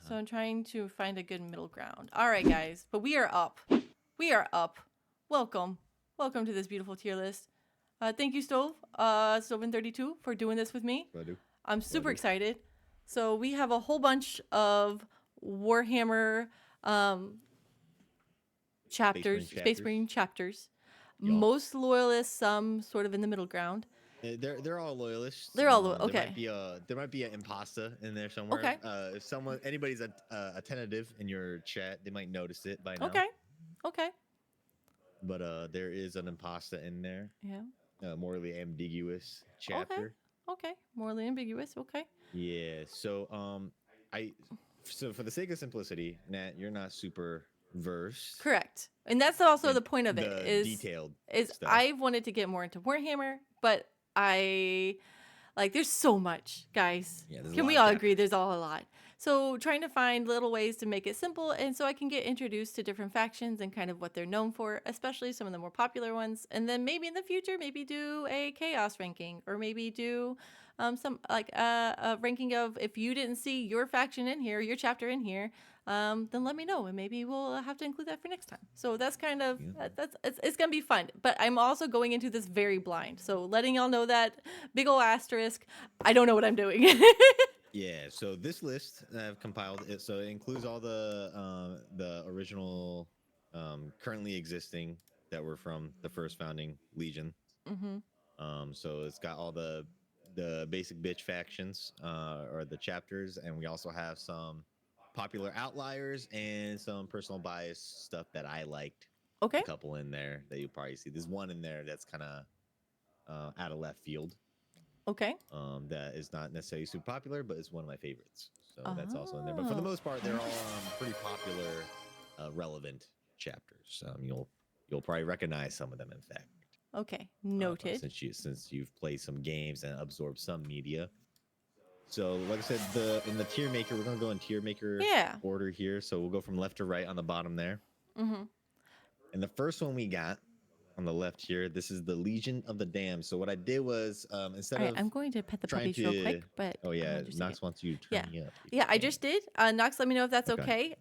So I'm trying to find a good middle ground. All right, guys, but we are up. We are up. Welcome to this beautiful tier list. Thank you, Stoven32, for doing this with me. I'm super excited. So we have a whole bunch of Warhammer chapters, Space Marine chapters. Most loyalists, some sort of in the middle ground. They're all loyalists. They're all okay. There might be an imposter in there somewhere. Okay. If anybody's attentive in your chat, they might notice it by now. Okay. But there is an imposter in there. Yeah. Morally ambiguous chapter. Okay. Morally ambiguous. Okay. Yeah. So so for the sake of simplicity, Nat, you're not super versed. Correct. And that's also the point of it is detailed stuff. I've wanted to get more into Warhammer, but there's so much, guys. Yeah, can we all agree there's all a lot? So trying to find little ways to make it simple and so I can get introduced to different factions and kind of what they're known for, especially some of the more popular ones. And then maybe in the future, maybe do a chaos ranking or maybe do some a ranking of if you didn't see your faction in here, your chapter in here, then let me know and maybe we'll have to include that for next time. So that's kind of it's gonna be fun. But I'm also going into this very blind, so letting y'all know that big ol' asterisk. I don't know what I'm doing. Yeah. So this list that I've compiled it, so it includes all the original, currently existing that were from the first founding Legion. So it's got all the basic bitch factions or the chapters, and we also have some popular outliers and some personal bias stuff that I liked. Okay. A couple in there that you'll probably see. There's one in there that's kind of out of left field. Okay. That is not necessarily super popular, but it's one of my favorites. So that's also in there. But for the most part, they're all pretty popular, relevant chapters. You'll probably recognize some of them, in fact. Okay, noted. Since you've played some games and absorbed some media. So, like I said, in the tier maker, we're gonna go in tier maker order here. So we'll go from left to right on the bottom there. And the first one we got on the left here, this is the Legion of the Damned. So what I did was instead of I'm going to pet the puppies real quick, but Nox wants you to turn me up. Yeah, I just did. Nox, let me know if that's okay.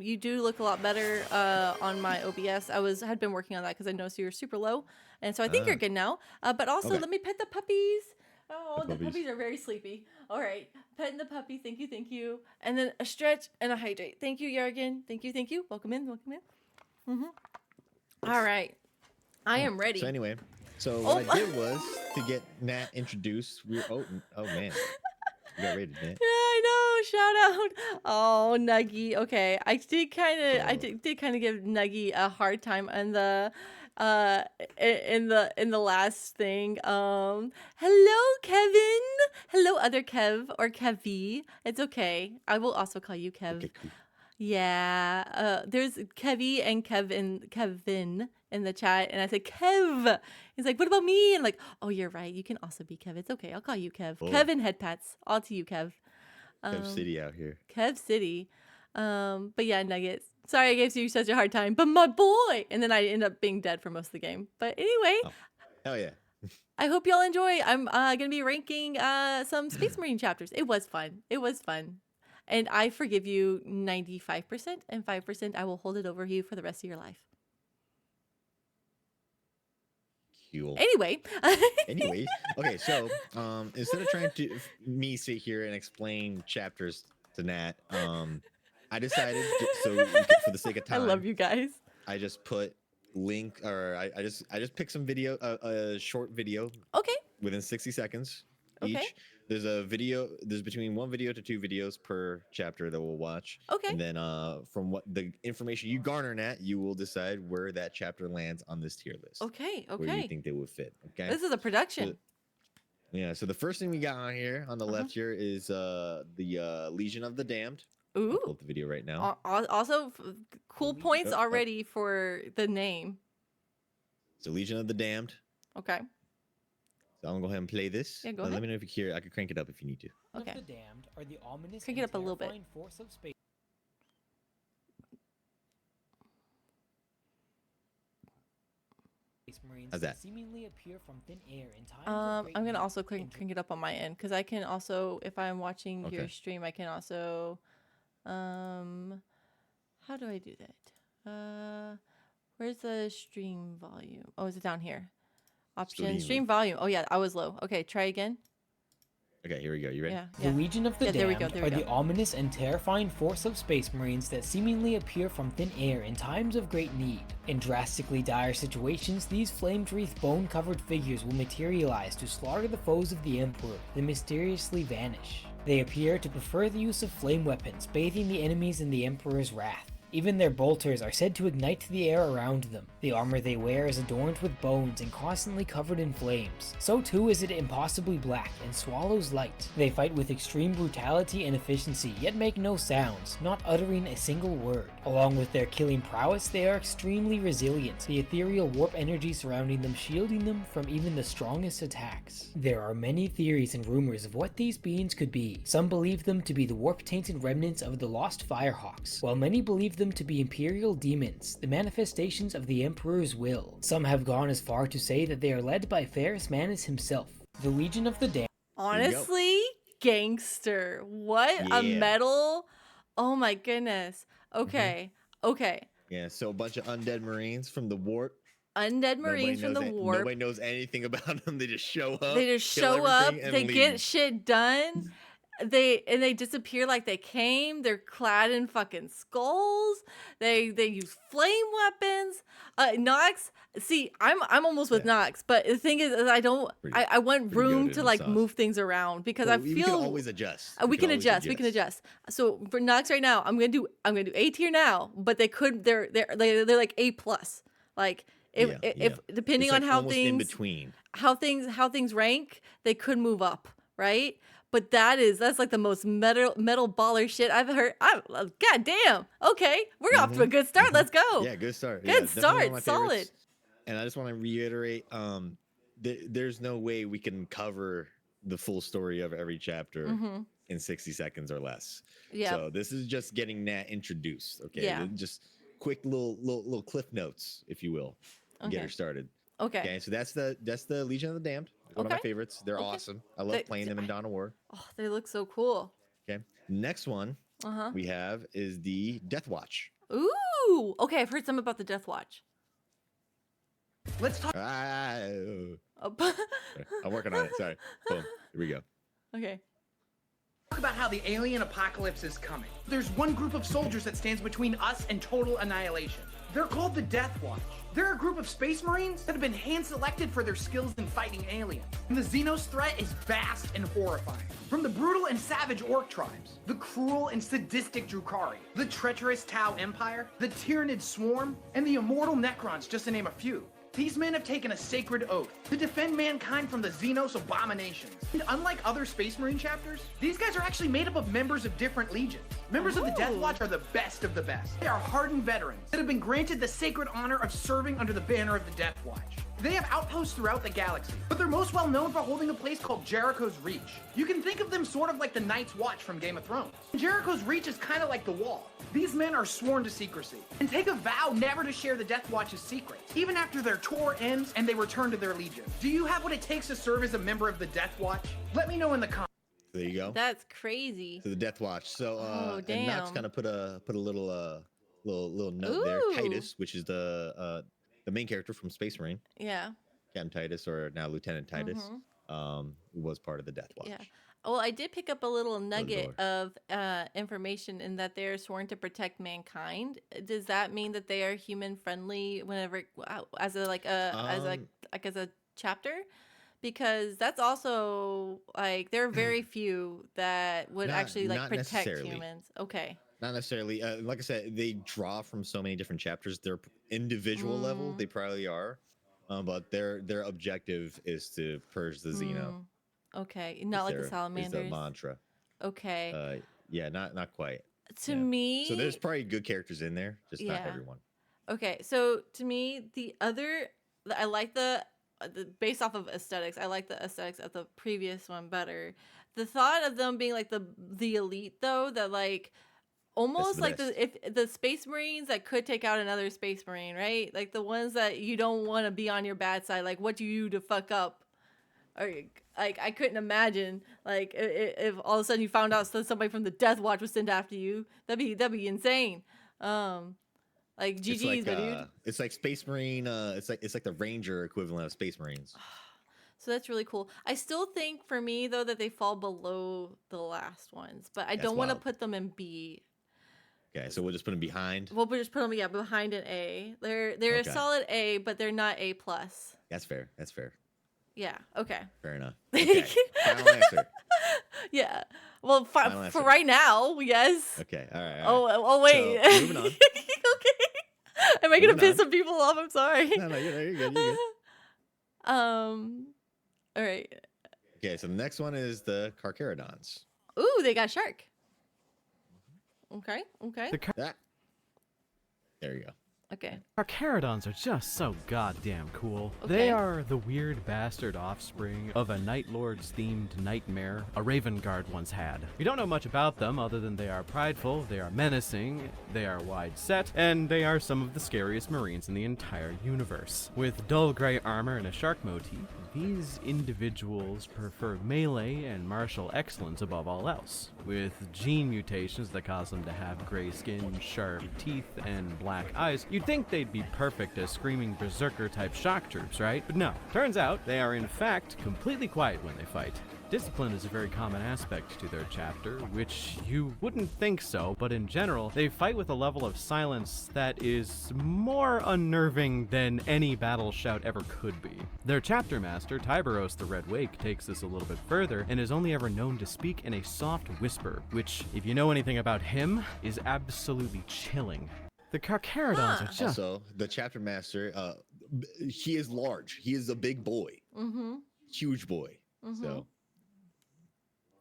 You do look a lot better on my OBS. Had been working on that because I noticed you were super low, and so I think you're good now. But also, let me pet the puppies. Oh, the puppies are very sleepy. All right, petting the puppy. Thank you. And then a stretch and a hydrate. Thank you, Yargan. Thank you. Welcome in. All right. I am ready. So anyway, what I did was to get Nat introduced. Oh man, you got rated, Nat. Yeah, I know. Shout out. Oh, Nuggy. Okay, I did kind of give Nuggy a hard time on the in the last thing. Hello, Kevin. Hello, other Kev or Kevy. It's okay. I will also call you Kev. Okay, cool. Yeah, there's Kevy and Kevin in the chat, and I said Kev. He's like, "What about me?" And I'm like, "Oh, you're right. You can also be Kev. It's okay. I'll call you Kev. Oh. Kevin head pats. All to you, Kev. Kev City out here. Kev City. But yeah, Nuggets. Sorry I gave you such a hard time, but my boy. And then I end up being dead for most of the game. But anyway. Oh. Hell yeah. I hope y'all enjoy. I'm gonna be ranking some Space Marine chapters. It was fun. And I forgive you 95%, and 5% I will hold it over you for the rest of your life. Cool. Anyway. Anyways, okay, so instead of trying to sit here and explain chapters to Nat, I decided, for the sake of time, I love you guys. I just put link, or I just picked some video, a short video. Okay. Within 60 seconds each. There's between one video to two videos per chapter that we'll watch. Okay. And then from what the information you garner, Nat, you will decide where that chapter lands on this tier list. Okay. Where you think they would fit. Okay. This is a production. So the first thing we got on here on the left here is the Legion of the Damned. Ooh. I'll pull up the video right now. Also, cool points already for the name. So Legion of the Damned. Okay. So I'm gonna go ahead and play this. Yeah, go ahead. Let me know if you hear. I could crank it up if you need to. Okay. The Damned are the ominous crank it up a little bit. Force of space. Marines How's that? Seemingly appear from thin air in time. I'm gonna also crank it up on my end because I can also, if I'm watching your stream, I can also How do I do that? Where's the stream volume? Oh, is it down here? Option, stream volume. Oh yeah, I was low. Okay, try again. Okay, here we go. You ready? Yeah. The Legion of the Yeah, there we Damned go, there we are the go. ominous and terrifying force of space marines that seemingly appear from thin air in times of great need. In drastically dire situations, these flame-wreathed bone-covered figures will materialize to slaughter the foes of the Emperor, then mysteriously vanish. They appear to prefer the use of flame weapons, bathing the enemies in the Emperor's wrath. Even their bolters are said to ignite the air around them. The armor they wear is adorned with bones and constantly covered in flames. So too is it impossibly black and swallows light. They fight with extreme brutality and efficiency, yet make no sounds, not uttering a single word. Along with their killing prowess, they are extremely resilient, the ethereal warp energy surrounding them shielding them from even the strongest attacks. There are many theories and rumors of what these beings could be. Some believe them to be the warp-tainted remnants of the lost Firehawks, while many believe them to be Imperial demons, the manifestations of the Emperor's will. Some have gone as far to say that they are led by Ferrus Manus himself. The Legion of the Damned. Honestly, gangster. What a Yeah. metal. Oh my goodness. Okay. Okay. Yeah, so a bunch of undead Marines from the warp. Undead Marines from the warp. Nobody knows anything about them. They just show up. They just kill show up. everything, and They get leave. shit done. They disappear like they came. They're clad in fucking skulls. They use flame weapons. Nox. See, I'm almost with Nox, but the thing is I want pretty room goated to in like sauce. move things around because I Well, we feel can always adjust. we can always adjust. We can adjust. So for Nox right now, I'm gonna do A tier now, but they're like A plus. Like if depending It's on like how almost in things between. how things rank, they could move up, right? But that's like the most metal baller shit I've heard. God damn. Okay, we're off to a good start. Let's go. Yeah, good start. Good Yeah, definitely one of start. my Solid. favorites. And I just want to reiterate, there's no way we can cover the full story of every chapter in 60 seconds or less. Yeah. So this is just getting Nat introduced. Okay. Yeah. Just quick little cliff notes, if you will, to get her started. Okay. Okay. So that's the Legion of the Damned. One of my Okay. favorites. They're Okay. awesome. I love playing them in Dawn of War. Oh, they look so cool. Okay. Next one we have is the Death Watch. Ooh. Okay, I've heard some about the Death Watch. Let's talk. I'm Oh, working on it. Sorry. Boom. Here we go. okay. About how the alien apocalypse is coming. There's one group of soldiers that stands between us and total annihilation. They're called the Death Watch. They're a group of space marines that have been hand-selected for their skills in fighting aliens. And the Xenos threat is vast and horrifying. From the brutal and savage Orc tribes, the cruel and sadistic Drukhari, the treacherous Tau Empire, the Tyrannid Swarm, and the immortal Necrons, just to name a few. These men have taken a sacred oath to defend mankind from the Xenos abominations. And unlike other Space Marine chapters, these guys are actually made up of members of different legions. Members of the Death Watch are the best of the best. They are hardened veterans that have been granted the sacred honor of serving under the banner of the Death Watch. They have outposts throughout the galaxy, but they're most well known for holding a place called Jericho's Reach. You can think of them sort of like the Night's Watch from Game of Thrones. Jericho's Reach is kind of like the Wall. These men are sworn to secrecy and take a vow never to share the Death Watch's secrets, even after their tour ends and they return to their legion. Do you have what it takes to serve as a member of the Death Watch? Let me know in the comments. There you go. That's crazy. So the Death Watch. So Oh, and Knox damn. kind of put a little note there. Ooh. Titus, which is the main character from Space Marine, Yeah. Captain Titus, or now Lieutenant Titus, was part of the Death Watch. Yeah. Well, I did pick up a little nugget door. of information in that they're sworn to protect mankind. Does that mean that they are human friendly whenever as a chapter? Because that's also like there are very few that would actually like not protect necessarily. humans. Okay. Not necessarily. Like I said, they draw from so many different chapters. Their individual level, they probably are, but their objective is to purge the Xeno. Okay. Not like the Is the salamanders. mantra. Okay. Yeah, not quite. To Yeah. me, So there's probably good characters in there, just not Yeah. everyone. okay, so to me, I like the based off of aesthetics, I like the aesthetics of the previous one better. The thought of them being like the elite, though, that like almost the like best. if the Space Marines that could take out another Space Marine, right? Like the ones that you don't want to be on your bad side. Like what do you do to fuck up? Or like I couldn't imagine like if all of a sudden you found out that somebody from the Death Watch was sent after you. That'd be insane. Like GG's, my dude. It's like Space Marine. It's like the Ranger equivalent of Space Marines. So that's really cool. I still think for me though that they fall below the last ones, but I That's don't want to wild. put them in B. Okay, so we'll just put them behind. We'll just put them behind an A. They're a Okay. solid A, but they're not A plus. That's fair. That's fair. Yeah. Okay. Fair enough. Okay. Final answer. Yeah. Well, Final for answer. right now, yes. Okay. All right. All right. Oh wait. So, moving on. Okay. Am I gonna Moving piss on. some people off? I'm sorry. No, you're good. You're good. All right. Okay, so the next one is the Carcharodons. Ooh, they got shark. Okay. Okay. Ah. There you go. Okay. Carcharodons are just so goddamn cool. Okay. They are the weird bastard offspring of a Night Lords themed nightmare a Raven Guard once had. We don't know much about them other than they are prideful, they are menacing, they are wide set, and they are some of the scariest marines in the entire universe. With dull gray armor and a shark motif, these individuals prefer melee and martial excellence above all else, with gene mutations that cause them to have gray skin, sharp teeth, and black eyes. You'd think they'd be perfect as screaming berserker-type shock troops, right? But no. Turns out, they are in fact completely quiet when they fight. Discipline is a very common aspect to their chapter, which you wouldn't think so, but in general, they fight with a level of silence that is more unnerving than any battle shout ever could be. Their chapter master, Tiberos the Red Wake, takes this a little bit further and is only ever known to speak in a soft whisper, which, if you know anything about him, is absolutely chilling. The Carcharodons are just... Also, the chapter master, he is large. He is a big boy. Mm-hmm. Huge boy. Mm-hmm. So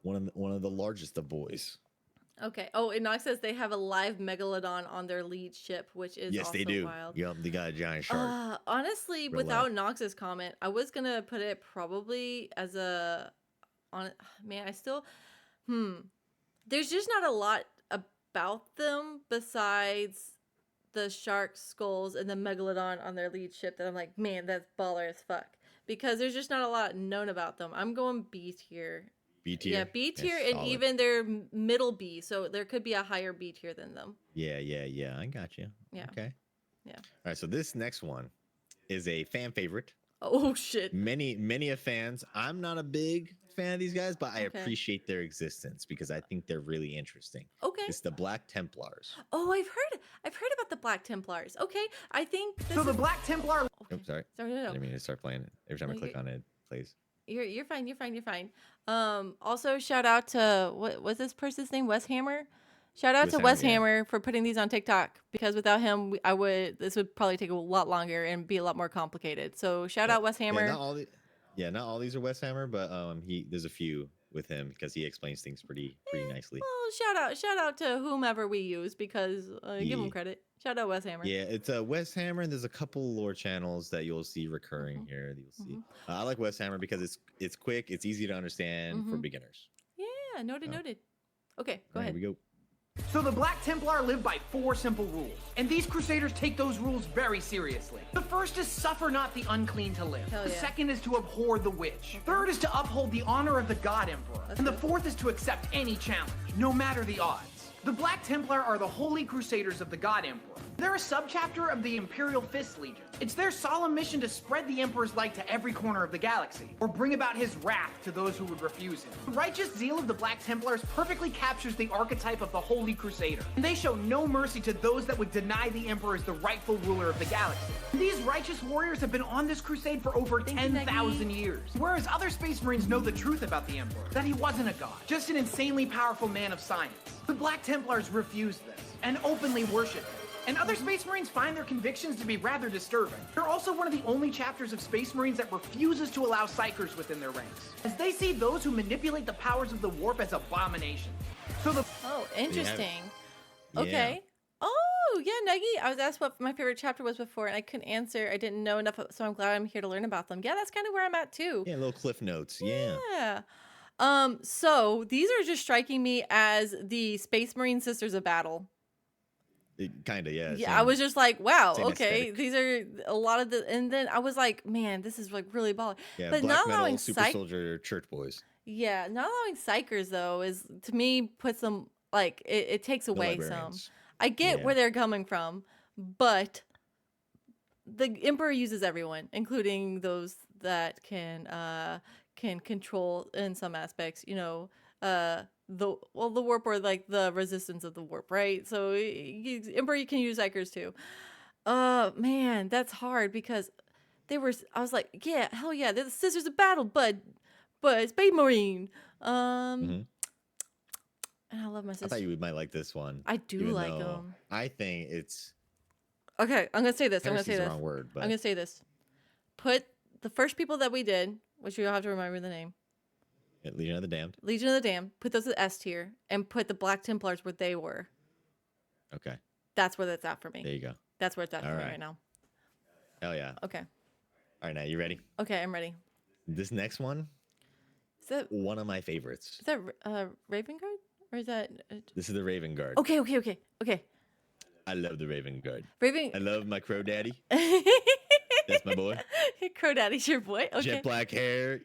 one of the largest of boys. Okay. Oh, and Nox says they have a live megalodon on their lead ship, which is Yes, also they do. wild. Yep, they got a giant shark. Honestly, Real without life. Nox's comment, I was gonna put it probably as a man. I still There's just not a lot about them besides the shark skulls and the megalodon on their lead ship that I'm like, man, that's baller as fuck. Because there's just not a lot known about them. I'm going B tier. B tier. Yeah, B tier, That's and solid. even they're middle B, so there could be a higher B tier than them. Yeah. I got you. Yeah. Okay. Yeah. All right. So this next one is a fan favorite. Oh shit. Many of fans. I'm not a big fan of these guys, but I Okay. appreciate their existence because I think they're really interesting. Okay. It's the Black Templars. Oh, I've heard about the Black Templars. Okay, I think this So the is... Black Templar Okay. Oops, sorry. Sorry, no. I didn't mean to start playing it. Every time I No, click on it, it plays. You're fine. You're fine. Also shout out to what's this person's name? Wes Hammer. Shout out to Wes Yeah. Hammer for putting these on TikTok because without him, this would probably take a lot longer and be a lot more complicated. So shout out Wes Hammer. Not all these are Wes Hammer, but there's a few with him because he explains things pretty nicely. Well, shout out to whomever we use because give him Yeah. credit. Shout out Wes Hammer. Yeah, it's Wes Hammer, and there's a couple lore channels that you'll see recurring here. That you'll see. I like Wes Hammer because it's quick, it's easy to understand for beginners. Yeah, noted. Okay, go All right, ahead. Here we go. So the Black Templar live by 4 simple rules, and these Crusaders take those rules very seriously. The first is suffer not the unclean to live. Hell The yeah. second is to abhor the witch. Third is to uphold the honor of the God Emperor. That's And the good. fourth is to accept any challenge, no matter the odds. The Black Templar are the Holy Crusaders of the God Emperor. They're a subchapter of the Imperial Fist Legion. It's their solemn mission to spread the Emperor's light to every corner of the galaxy, or bring about his wrath to those who would refuse him. The righteous zeal of the Black Templars perfectly captures the archetype of the Holy Crusader, and they show no mercy to those that would deny the Emperor as the rightful ruler of the galaxy. These righteous warriors have been on this crusade for over Thank you, 10,000 Maggie. years, whereas other Space Marines know the truth about the Emperor, that he wasn't a god, just an insanely powerful man of science. The Black Templars refuse this, and openly worship him. And other Space Marines find their convictions to be rather disturbing. They're also one of the only chapters of Space Marines that refuses to allow Psychers within their ranks, as they see those who manipulate the powers of the warp as abominations. So the Oh, interesting. Yeah. Okay. Oh, yeah, Nuggy. I was asked what my favorite chapter was before, and I couldn't answer. I didn't know enough, so I'm glad I'm here to learn about them. Yeah, that's kind of where I'm at too. Yeah, little cliff notes. Yeah. Yeah. So these are just striking me as the Space Marine Sisters of Battle. Kind of, yeah. Yeah, I was just like, wow, same okay, aesthetic. these are a lot of the, and then I was like, man, this is like really baller. Yeah, But black not metal, allowing super soldier, church boys, yeah, not allowing psychers though is to me puts them like it takes the away some. librarians. I get Yeah. where they're coming from, but the emperor uses everyone, including those that can control in some aspects. You know, the warp or like the resistance of the warp, right? So emperor you can use psychers too. Man, that's hard because they were. I was like, yeah, hell yeah, they're the Sisters of Battle, but Space Marine. Mhm. And I love my I sister. thought you might like this one. I do even like though them. I think it's Okay, I'm gonna say this. I'm gonna heresy's say the this. wrong word, but I'm gonna say this. Put the first people that we did, which you'll have to remember the name, Legion of the Damned. Legion of the Damned. Put those at S tier, and put the Black Templars where they were. Okay, That's where that's at for me. there you go. That's where it's at for All me right. right now. Hell yeah! Okay. All right, now you ready? Okay, I'm ready. This next one, Is one of my favorites. that Raven Guard or is that? This is the Raven Guard. Okay. I love the Raven Guard. Raven. I love my Crow Daddy. That's my boy. Crow Daddy's your boy. Okay. Jet black hair,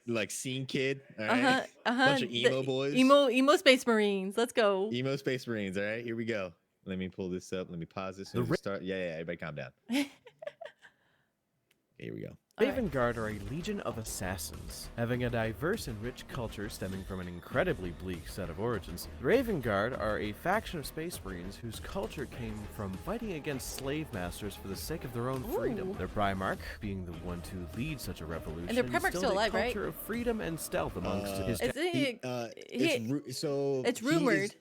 like scene kid. All right. Uh-huh. Bunch of emo boys. Emo Space Marines. Let's go. Emo Space Marines. All right, here we go. Let me pull this up. Let me pause this. And start. Yeah, everybody calm down. Okay, here we go. Raven Guard are a legion of assassins. Having a diverse and rich culture stemming from an incredibly bleak set of origins, the Raven Guard are a faction of Space Marines whose culture came from fighting against slave masters for the sake of their own freedom. Ooh. Their Primarch, being the one to lead such a revolution, And their Primarch's instilled still alive, a right? culture of freedom and stealth amongst his It's rumored.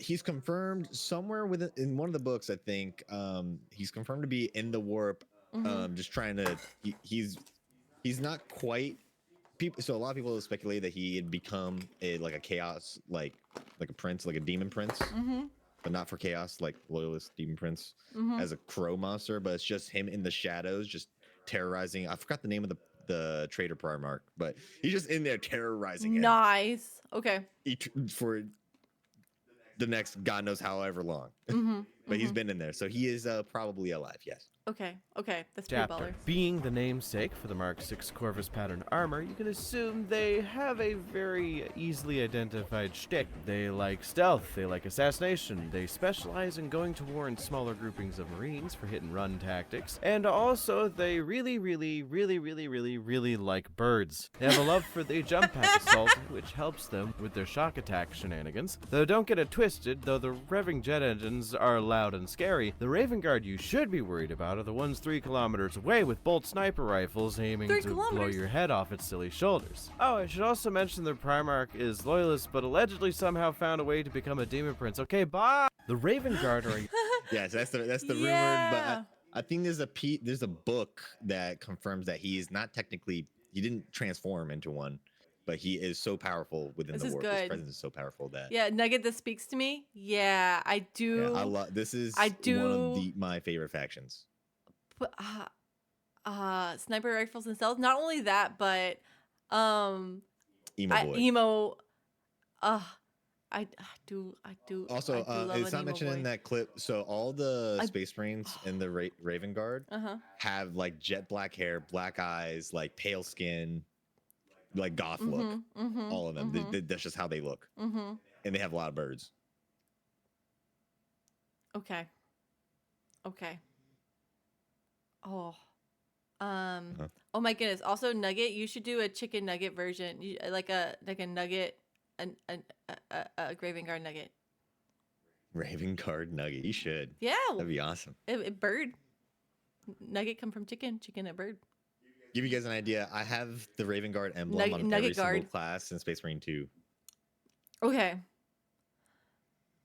He's confirmed somewhere in one of the books. I think he's confirmed to be in the warp. Just trying to. He's not quite. So a lot of people speculate that he had become like a chaos, like a prince, like a demon prince, but not for chaos, like LoyaLIST demon prince as a crow monster. But it's just him in the shadows, just terrorizing. I forgot the name of the traitor Primarch, but he's just in there terrorizing him. Nice. Okay. For the next God knows however long. But he's been in there, so he is probably alive. Yes. Okay. That's pretty baller. chapter. Being the namesake for the Mark 6 Corvus pattern armor, you can assume they have a very easily identified shtick. They like stealth, they like assassination, they specialize in going to war in smaller groupings of Marines for hit and run tactics, and also they really like birds. They have a love for the jump pack assault, which helps them with their shock attack shenanigans. Though don't get it twisted, though the revving jet engines are loud and scary, the Raven Guard you should be worried about are the ones 3 kilometers away with bolt sniper rifles aiming 3 to blow kilometers? your head off its silly shoulders. Oh, I should also mention their Primarch is LoyaLIST, but allegedly somehow found a way to become a demon prince. Okay, bye! The Raven Guard are Yes, that's the Yeah. rumored, but I think there's a book that confirms that he is not technically, he didn't transform into one, but he is so powerful within This the is warp. His good. presence is so powerful that Yeah, Nugget, this speaks to me. Yeah, I do. yeah, I love. This is I one do- of my favorite factions. But, sniper rifles and stealth. Not only that, but Emo boy. emo. I do. Also, I do love it's an not emo mentioned in boy. that clip. So all the I- Space Marines in the Raven Guard have like jet black hair, black eyes, like pale skin, like goth look. All of them. That's just how they look, and they have a lot of birds. Okay. Oh. Oh my goodness. Also, Nugget, you should do a chicken nugget version, like a nugget, a Raven Guard nugget. Raven Guard nugget. You should. Yeah. That'd be awesome. Bird. Nugget come from chicken. Chicken a bird. Give you guys an idea. I have the Raven Guard emblem on Nugget every single Guard. class in Space Marine 2. Okay.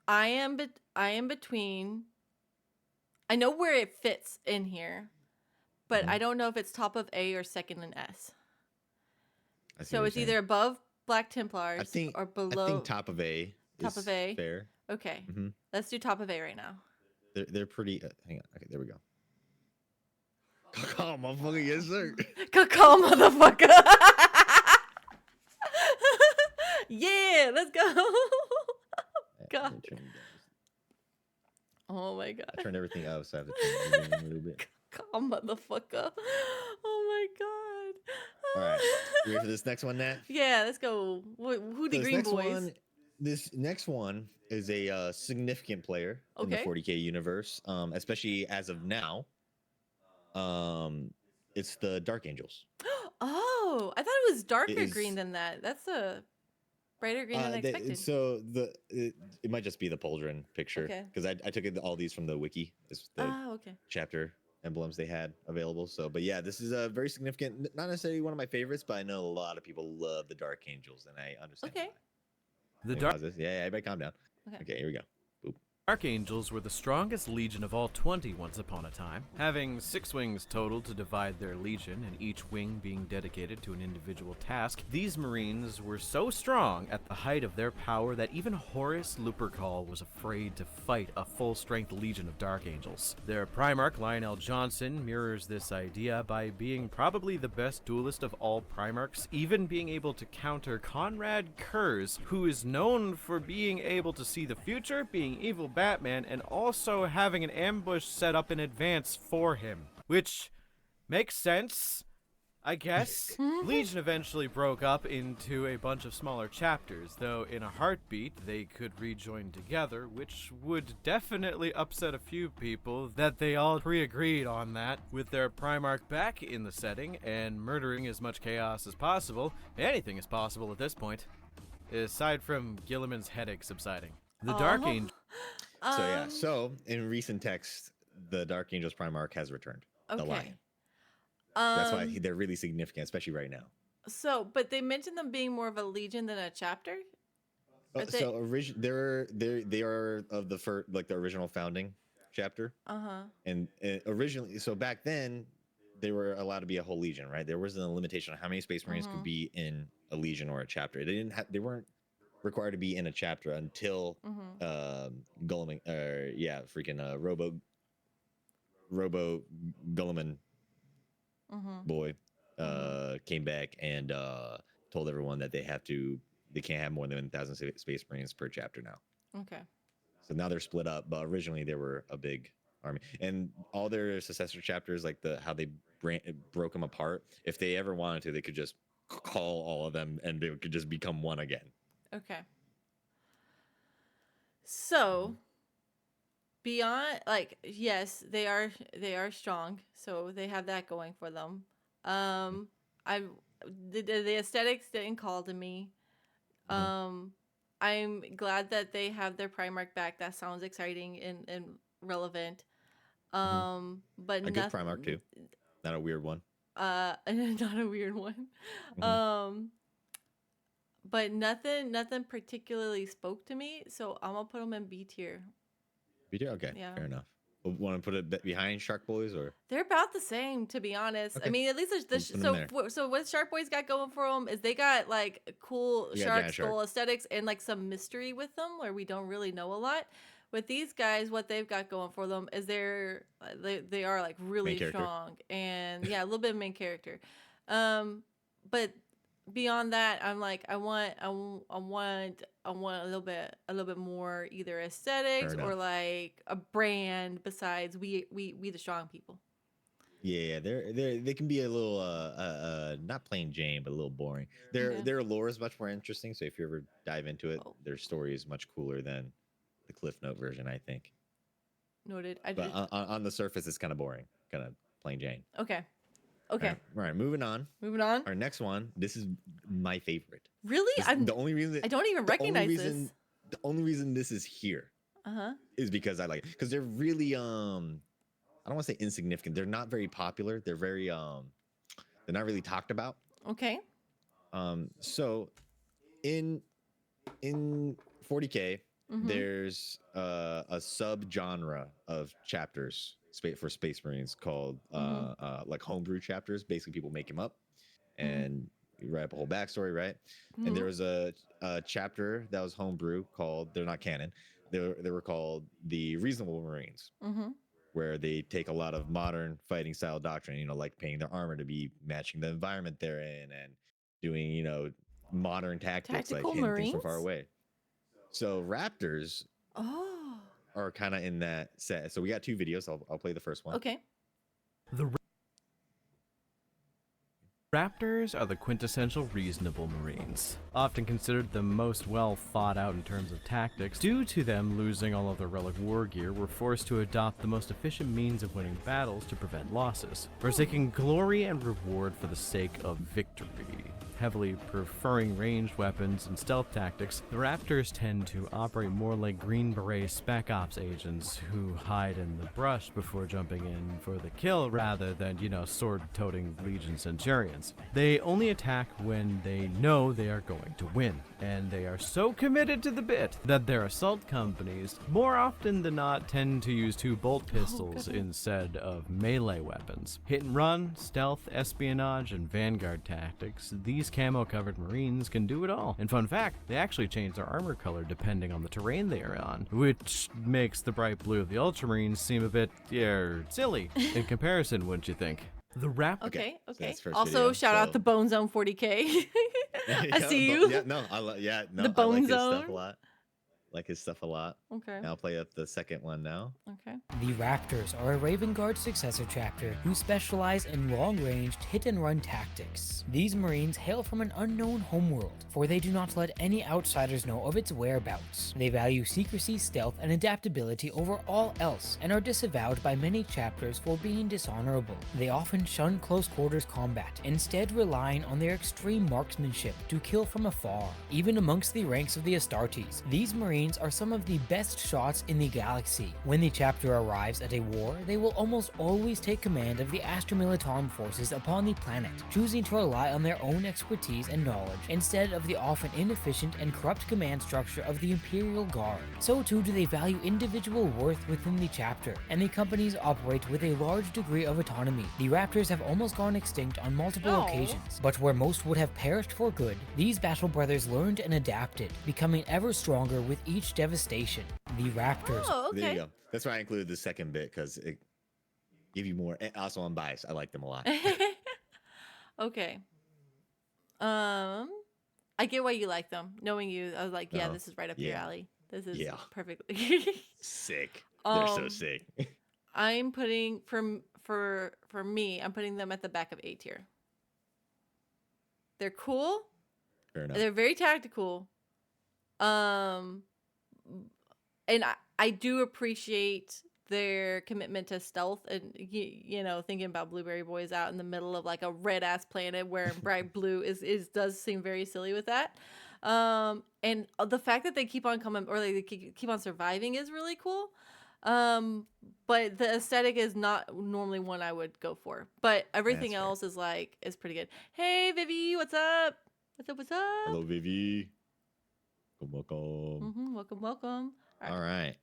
I am between. I know where it fits in here, but I don't know if it's top of A or second in S. I see So what it's you're either saying. above Black Templars I think or below. I think top of A. Top is of A. Fair. Okay. Mhm. Let's do top of A right now. They're pretty. Hang on. Okay, there we go. Oh, motherfucker, yes, sir. Call motherfucker. Yeah, let's go. God. Oh my god. I turned everything up, so I have to turn everything in a little bit. Calm, motherfucker. Oh my god. All right, you ready for this next one, Nat? Yeah, let's go. Who So the Green Boys? This next one is a significant player in the Okay. 40k universe, especially as of now. It's the Dark Angels. Oh, I thought it was darker is- green than that. That's a brighter green than I expected. So it might just be the Pauldron picture Okay. because I took all these from the wiki. It's the Oh, okay. chapter emblems they had available. So, but yeah, this is a very significant. Not necessarily one of my favorites, but I know a lot of people love the Dark Angels, and I understand. Okay. why. The Let me Dark pause this. Yeah, everybody calm down. Okay. Okay, here we go. Boop. Archangels were the strongest legion of all 20 once upon a time, having 6 wings total to divide their legion, and each wing being dedicated to an individual task. These Marines were so strong at the height of their power that even Horace Lupercal was afraid to fight a full-strength legion of Dark Angels. Their Primarch, Lionel Johnson, mirrors this idea by being probably the best duelist of all Primarchs, even being able to counter Conrad Kurz, who is known for being able to see the future, being evil Batman, and also having an ambush set up in advance for him. Which makes sense, I guess. Legion eventually broke up into a bunch of smaller chapters, though in a heartbeat they could rejoin together, which would definitely upset a few people that they all pre-agreed on that. With their Primarch back in the setting and murdering as much chaos as possible, anything is possible at this point, aside from Gilliman's headache subsiding. The Dark Oh. Angel. So yeah, so in recent text, the Dark Angels Primarch has returned. The Okay. Lion. That's why they're really significant, especially right now. So, but they mentioned them being more of a legion than a chapter. Are they- So they are of the first, like the original founding chapter, and originally, so back then they were allowed to be a whole legion, right? There wasn't a limitation on how many Space Marines could be in a legion or a chapter. They weren't required to be in a chapter until Gulliman, Robo Gulliman boy came back and told everyone that they can't have more than 1,000 Space Marines per chapter now. Okay. So now they're split up, but originally they were a big army, and all their successor chapters, like how they broke them apart. If they ever wanted to, they could just call all of them, and they could just become one again. Okay. So, beyond, like, yes, they are strong, so they have that going for them. The aesthetics didn't call to me. I'm glad that they have their Primarch back. That sounds exciting and relevant. But A good Primarch too, not a weird one. not a weird one. But nothing particularly spoke to me, so I'm gonna put them in B tier. B tier, okay, Yeah. fair enough. Want to put it behind Shark Boys or? They're about the same, to be honest. I Okay. mean, at least there's this. We'll put 'em So what Shark Boys got going for them is they got like cool Yeah, shark giant skull shark. aesthetics and like some mystery with them where we don't really know a lot. With these guys, what they've got going for them is they are like really Main character. strong and yeah, a little bit of main character. But beyond that, I'm like I want a little bit more either aesthetics Fair or enough. like a brand besides we the strong people. Yeah, they can be a little not plain Jane, but a little boring. Their lore is much more interesting. So if you ever dive into it, Oh. their story is much cooler than the Cliff Note version, I think. Noted. But on the surface, it's kind of boring, kind of plain Jane. Okay. Okay. All right, moving on. Moving on. Our next one. This is my favorite. Really? The only reason I don't even recognize this. The only reason this is here is because I like it. Because they're really I don't want to say insignificant. They're not very popular. They're very they're not really talked about. Okay. So in 40K, there's a subgenre of chapters for Space Marines called like homebrew chapters. Basically, people make them up and you write up a whole backstory, right? And there was a chapter that was homebrew called, they're not canon, they were called the Reasonable Marines, where they take a lot of modern fighting style doctrine, you know, like painting their armor to be matching the environment they're in and doing, you know, modern tactics Tactical like hitting things from Marines? far away. So Raptors Oh. are kind of in that set. So we got 2 videos. I'll play the first one. Okay. The Raptors are the quintessential reasonable Marines, often considered the most well thought out in terms of tactics. Due to them losing all of their relic war gear, were forced to adopt the most efficient means of winning battles to prevent losses, forsaking glory and reward for the sake of victory. Heavily preferring ranged weapons and stealth tactics, the Raptors tend to operate more like Green Beret Spec Ops agents who hide in the brush before jumping in for the kill rather than, sword-toting Legion Centurions. They only attack when they know they are going to win, and they are so committed to the bit that their assault companies, more often than not, tend to use 2 bolt pistols instead of melee weapons. Hit and run, stealth, espionage, and vanguard tactics, these camo-covered Marines can do it all. And fun fact, they actually change their armor color depending on the terrain they are on, which makes the bright blue of the Ultramarines seem a bit, silly in comparison, wouldn't you think? The Okay. So that's first Also, video, shout out so- the Bone Zone 40K. I see you. Yeah, no, I like The Bone his Zone. stuff a lot. Like his stuff a lot. Okay. Now I'll play up the second one now. Okay. The Raptors are a Raven Guard successor chapter who specialize in long-ranged hit-and-run tactics. These Marines hail from an unknown homeworld, for they do not let any outsiders know of its whereabouts. They value secrecy, stealth, and adaptability over all else, and are disavowed by many chapters for being dishonorable. They often shun close-quarters combat, instead relying on their extreme marksmanship to kill from afar. Even amongst the ranks of the Astartes, these Marines are some of the best shots in the galaxy. When the chapter arrives at a war, they will almost always take command of the Astromilitan forces upon the planet, choosing to rely on their own expertise and knowledge instead of the often inefficient and corrupt command structure of the Imperial Guard. So too do they value individual worth within the chapter, and the companies operate with a large degree of autonomy. The Raptors have almost gone extinct on multiple occasions, but where most would have perished for good, these battle brothers learned and adapted, becoming ever stronger with each devastation. The Raptors. Oh, There you okay. go. That's why I included the second bit, because it give you more. And also, I'm biased. I like them a lot. Okay. I get why you like them. Knowing you, I was like, yeah, Uh-huh. this is right up your Yeah. alley. This is Yeah. perfectly. Sick. They're so Um, sick. I'm putting for me, I'm putting them at the back of A tier. They're cool. Fair enough. They're very tactical. And I do appreciate their commitment to stealth and thinking about Blueberry Boys out in the middle of like a red ass planet where bright blue is does seem very silly with that. And the fact that they keep on coming or they keep on surviving is really cool. But the aesthetic is not normally one I would go for. But everything That's fair. else is pretty good. Hey Vivi, what's up? What's up? Hello, Vivi. Welcome. Welcome. All right.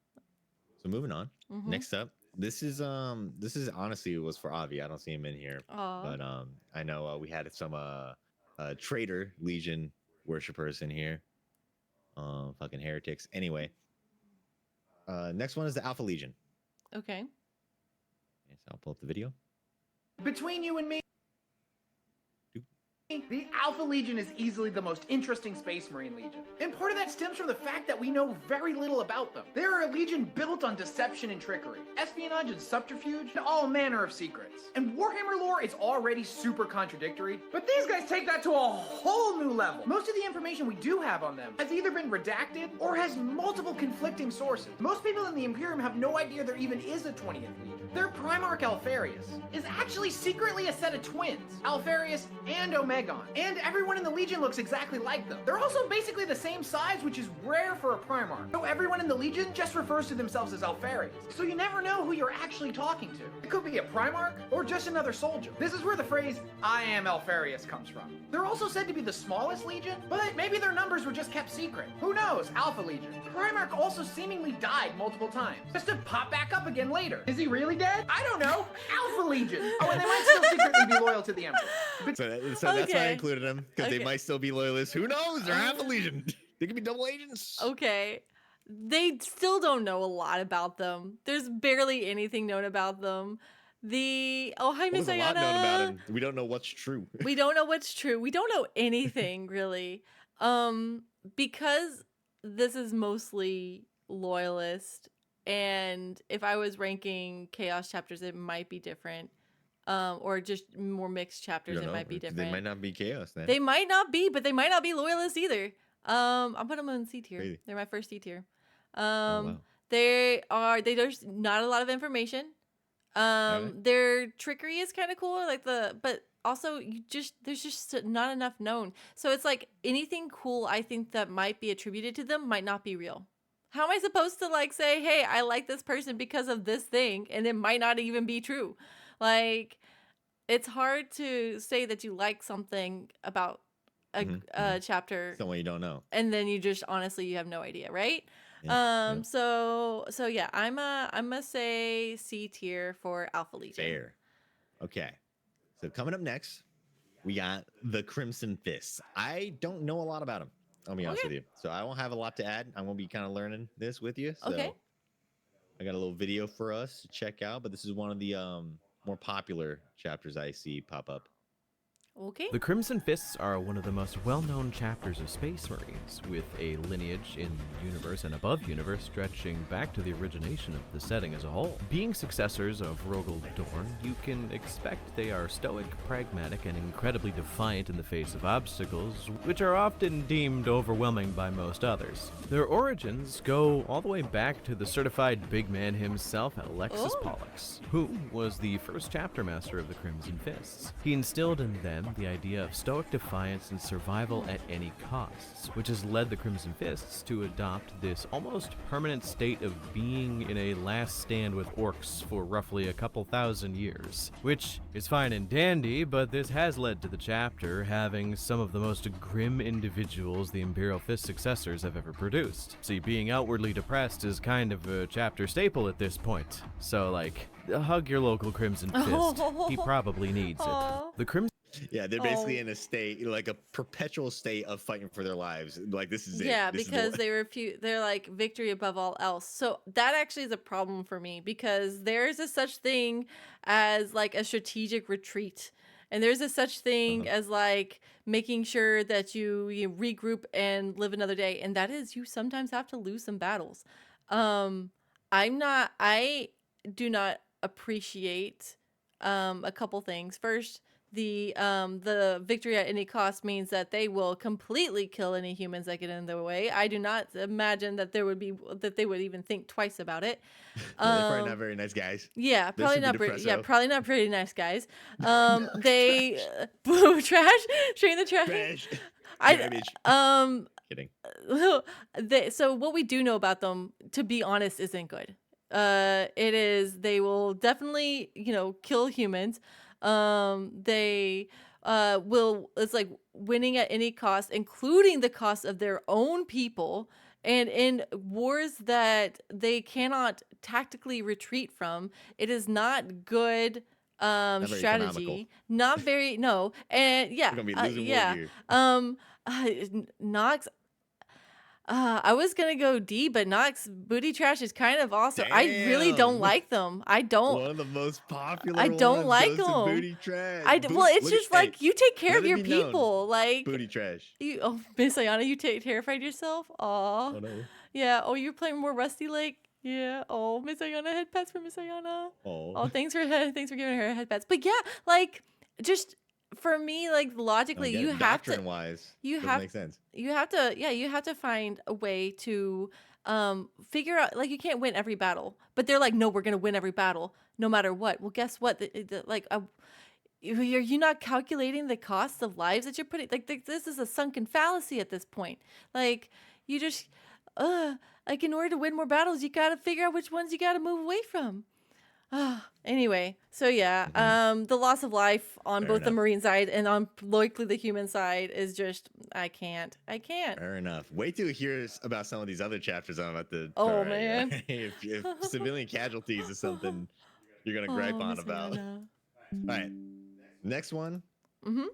So moving on. Mhm. Next up, this is honestly was for Avi. I don't see him in here, Aw. but I know we had some traitor Legion worshipers in here. Fucking heretics. Anyway, next one is the Alpha Legion. Okay. Okay, so I'll pull up the video. Between you and me, the Alpha Legion is easily the most interesting Space Marine Legion. And part of that stems from the fact that we know very little about them. They are a legion built on deception and trickery, espionage and subterfuge, and all manner of secrets. And Warhammer lore is already super contradictory, but these guys take that to a whole new level. Most of the information we do have on them has either been redacted or has multiple conflicting sources. Most people in the Imperium have no idea there even is a 20th Legion. Their Primarch Alfarius is actually secretly a set of twins, Alfarius and Omegon, and everyone in the Legion looks exactly like them. They're also basically the same size, which is rare for a Primarch. So everyone in the Legion just refers to themselves as Alfarius. So you never know who you're actually talking to. It could be a Primarch or just another soldier. This is where the phrase, I am Alfarius comes from. They're also said to be the smallest Legion, but maybe their numbers were just kept secret. Who knows? Alpha Legion. Primarch also seemingly died multiple times, just to pop back up again later. Is he really dead? I don't know. Alpha Legion. Oh, and they might still secretly be loyal to the Emperor. But So that's why I Okay. included them, because Okay. they might still be loyalists. Who knows? They're half a Legion. They could be double agents. Okay. They still don't know a lot about them. There's barely anything known about them. Hi, Well, Miss there's a lot known about Ayana. them. We don't know what's true. We don't know what's true. We don't know anything really. Because this is mostly loyalist, and if I was ranking chaos chapters, it might be different. Or just more mixed You chapters, don't it know. might be They different. might not be chaos then. They might not be, but they might not be loyalists either. I'll put them in C tier. Crazy. They're my first C tier. Oh, wow. There's not a lot of information. Their trickery is kind of cool, but also there's just not enough known. So it's like anything cool I think that might be attributed to them might not be real. How am I supposed to like say, hey, I like this person because of this thing, and it might not even be true? Like, it's hard to say that you like something about a chapter, Someone you don't know. and then you just honestly you have no idea, right? Yeah. So yeah, I'm a say C tier for Alpha Legion. Fair. Okay. So coming up next, we got the Crimson Fists. I don't know a lot about them. I'll be honest with you. So I won't have a lot to add. I'm gonna be kind of learning this with you. So Okay. I got a little video for us to check out, but this is one of the more popular chapters I see pop up. Okay. The Crimson Fists are one of the most well-known chapters of Space Marines, with a lineage in universe and above universe stretching back to the origination of the setting as a whole. Being successors of Rogel Dorn, you can expect they are stoic, pragmatic, and incredibly defiant in the face of obstacles, which are often deemed overwhelming by most others. Their origins go all the way back to the certified big man himself, Alexis Pollux, who was the first chapter master of the Crimson Fists. He instilled in them the idea of stoic defiance and survival at any costs, which has led the Crimson Fists to adopt this almost permanent state of being in a last stand with orcs for roughly a couple thousand years. Which is fine and dandy, but this has led to the chapter having some of the most grim individuals the Imperial Fist successors have ever produced. See, being outwardly depressed is kind of a chapter staple at this point. So, like, hug your local Crimson Fist. He probably needs it. The Crimson Yeah, they're basically in a state, like a perpetual state of fighting for their lives. Like, this is it. Yeah, This is the because one. they're like victory above all else. So that actually is a problem for me because there is a such thing as like a strategic retreat. And there's a such thing as like making sure that you regroup and live another day. And that is you sometimes have to lose some battles. I do not appreciate a couple things. First, the victory at any cost means that they will completely kill any humans that get in their way. I do not imagine that they would even think twice about it. Yeah, they're probably not very nice guys. Yeah, They're probably super not. Yeah, depresso. probably not pretty nice guys. They boo trash, train the trash. Trash. I Garbage. Kidding. so what we do know about them, to be honest, isn't good. It is they will definitely kill humans. They will it's like winning at any cost, including the cost of their own people, and in wars that they cannot tactically retreat from. It is not good very strategy. Not very no. And yeah, We're gonna be losing war yeah. here. Nox, I was gonna go D, but Nox booty trash is kind of also. I really don't Damn. like them. I don't. One of the most popular I don't ones like goes to 'em. booty trash. Well, it's Look just at- like hey, you take care let of it your be known. people. Like booty trash. you, oh, Miss Ayana, you terrified yourself. Aw. Oh no. Yeah. Oh, you're playing more Rusty Lake. Yeah. Oh, Miss Ayana, head pats for Miss Ayana. Oh. Oh, thanks for giving her head pats. But yeah, like just for me, like logically, you have to. Wise, You doesn't have make sense. you have to find a way to figure out, like, you can't win every battle, but they're like, no, we're gonna win every battle no matter what. Well, guess what, you're not calculating the cost of lives that you're putting, this is a sunken fallacy at this point. Like, you just like, in order to win more battles, you gotta figure out which ones you gotta move away from. Anyway, so yeah, the loss of life on Fair both the enough. Marine side and on likely the human side is just, I can't. Fair enough. Wait till you hear about some of these other chapters I'm about to. Oh, try. man. if civilian casualties is something you're gonna gripe on Miss about. Ayana. All right, next one. Mhm.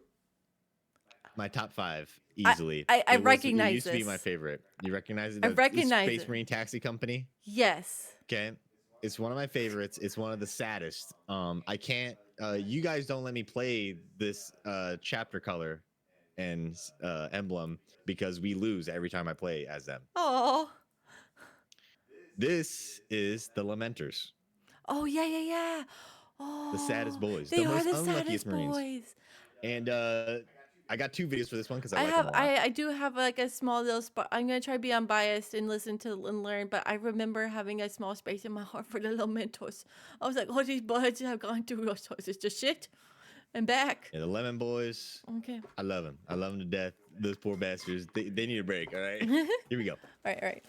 My top 5 easily. I It recognize used to be my this. favorite. You recognize it? I It's recognize Space it. Marine Taxi Company. Yes. Okay. It's one of my favorites. It's one of the saddest. I can't. You guys don't let me play this chapter color and emblem because we lose every time I play as them. Oh. This is the Lamenters, Oh yeah, yeah, yeah. the saddest Oh, boys, they the are most the unluckiest saddest Marines. boys. And I got 2 videos for this one because I I like them have a lot. I do have like a small little spot. I'm gonna try to be unbiased and listen to and learn, but I remember having a small space in my heart for the little mentors. I was like, oh, these buds have gone through all sorts of shit and back. Yeah, the Lemon Boys, Okay. I love them. I love them to death. Those poor bastards. They need a break. All right, here we go. All right.